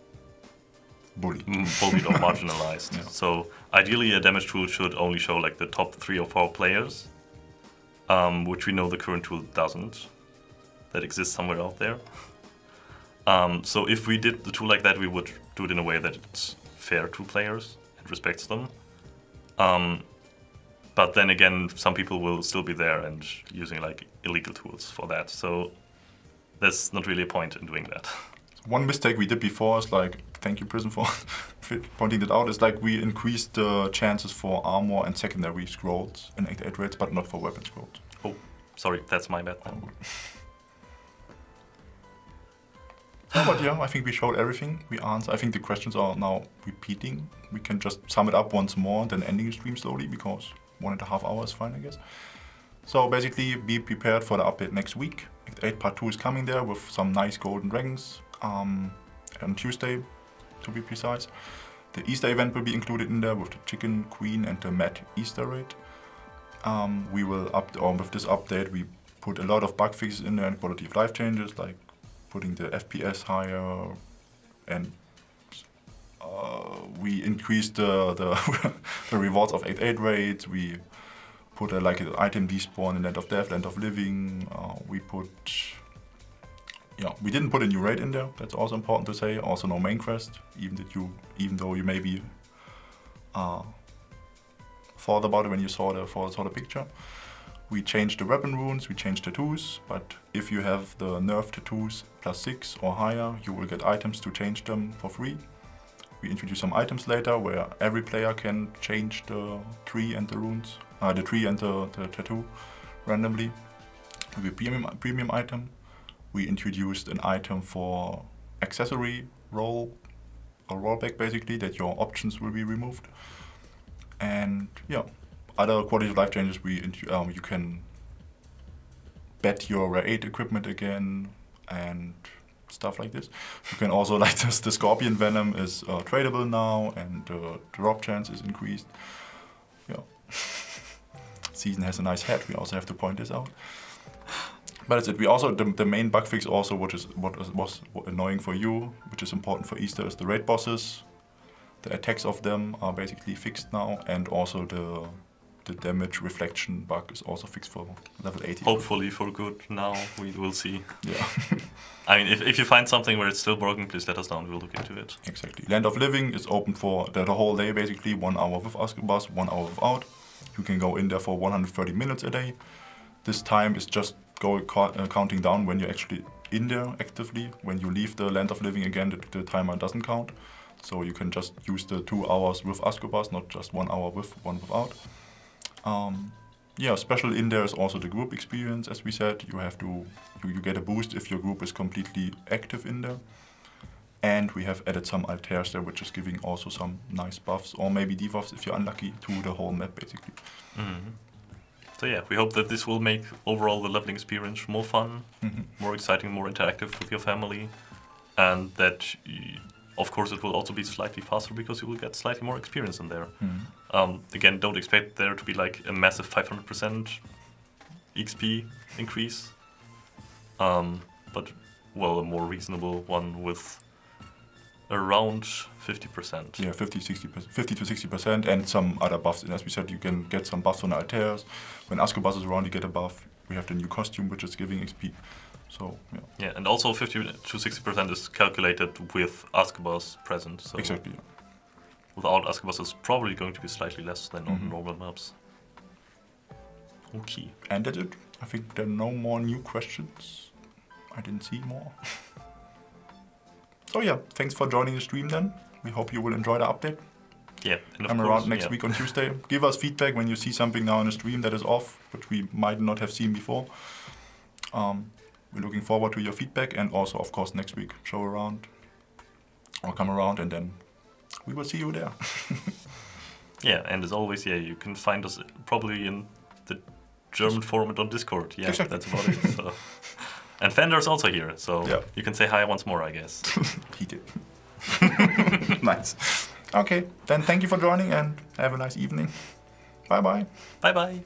bullied or marginalized. Yeah. So ideally, a damage tool should only show like the top 3 or 4 players, which we know the current tool doesn't. That exists somewhere out there. So if we did the tool like that, we would do it in a way that it's fair to players and respects them. But then again, some people will still be there and using like illegal tools for that. So there's not really a point in doing that. One mistake we did before is like, thank you Prison for pointing that out, is like we increased the chances for armor and secondary scrolls in Act 8 raids, but not for weapon scrolls. Oh, sorry, that's my bad then. But yeah, I think we showed everything. We answered. I think the questions are now repeating. We can just sum it up once more, then ending the stream slowly, because 1.5 hours is fine, I guess. So basically, be prepared for the update next week. Act 8 Part 2 is coming there with some nice golden dragons on Tuesday, to be precise. The Easter event will be included in there with the Chicken Queen and the Mad Easter raid. We will with this update, we put a lot of bug fixes in there and quality of life changes, like putting the FPS higher, and we increased the rewards of 8/8 raids. We put like an item despawn in Land of Death, Land of Living. We didn't put a new raid in there. That's also important to say. Also no main quest, even though you maybe thought about it when you saw the picture. We changed the weapon runes, we changed tattoos, but if you have the nerf tattoos +6 or higher, you will get items to change them for free. We introduced some items later where every player can change the tree and the runes, the tree and the tattoo randomly. With a premium item, we introduced an item for accessory rollback basically, that your options will be removed. And yeah. Other quality of life changes, you can bet your Rare 8 equipment again and stuff like this. You can also, like this, the Scorpion Venom is tradable now, and the drop chance is increased. Yeah. Season has a nice hat, we also have to point this out. But that's it. We also, the main bug fix also, what was annoying for you, which is important for Easter, is the raid bosses. The attacks of them are basically fixed now, and also the damage reflection bug is also fixed for level 80. Hopefully for good now, we will see. Yeah. I mean, if you find something where it's still broken, please let us know and we'll look into it. Exactly. Land of Living is open for the whole day basically, 1 hour with Askabas, 1 hour without. You can go in there for 130 minutes a day. This time is just counting down when you're actually in there actively. When you leave the Land of Living again, the timer doesn't count. So you can just use the 2 hours with Askabas, not just 1 hour with, 1 without. Special in there is also the group experience. As we said, you get a boost if your group is completely active in there. And we have added some altars there, which is giving also some nice buffs, or maybe debuffs if you're unlucky, to the whole map basically. Mm-hmm. So yeah, we hope that this will make overall the leveling experience more fun, more exciting, more interactive with your family, and that of course it will also be slightly faster because you will get slightly more experience in there. Again, don't expect there to be like a massive 500% XP increase, but well, a more reasonable one with around 50%. Yeah, 50 to 60%, and some other buffs. And as we said, you can get some buffs on the altars. When Askabas is around, you get a buff. We have the new costume, which is giving XP. So yeah. Yeah, and also 50 to 60% is calculated with Askabas present. So exactly. Yeah. Without Askabas, it's probably going to be slightly less than on normal maps. Okay. And that's it. I think there are no more new questions. I didn't see more. So yeah, thanks for joining the stream then. We hope you will enjoy the update. Yeah, and I'm around next week on Tuesday. Give us feedback when you see something now on the stream that is off, which we might not have seen before. We're looking forward to your feedback, and also, of course, next week, show around or come around, and then we will see you there. Yeah, and as always, yeah, you can find us probably in the German forum and on Discord. Yeah, exactly. That's about it. So. And Fender's also here, so yeah. You can say hi once more, I guess. He did. Nice. Okay, then thank you for joining, and have a nice evening. Bye-bye. Bye-bye.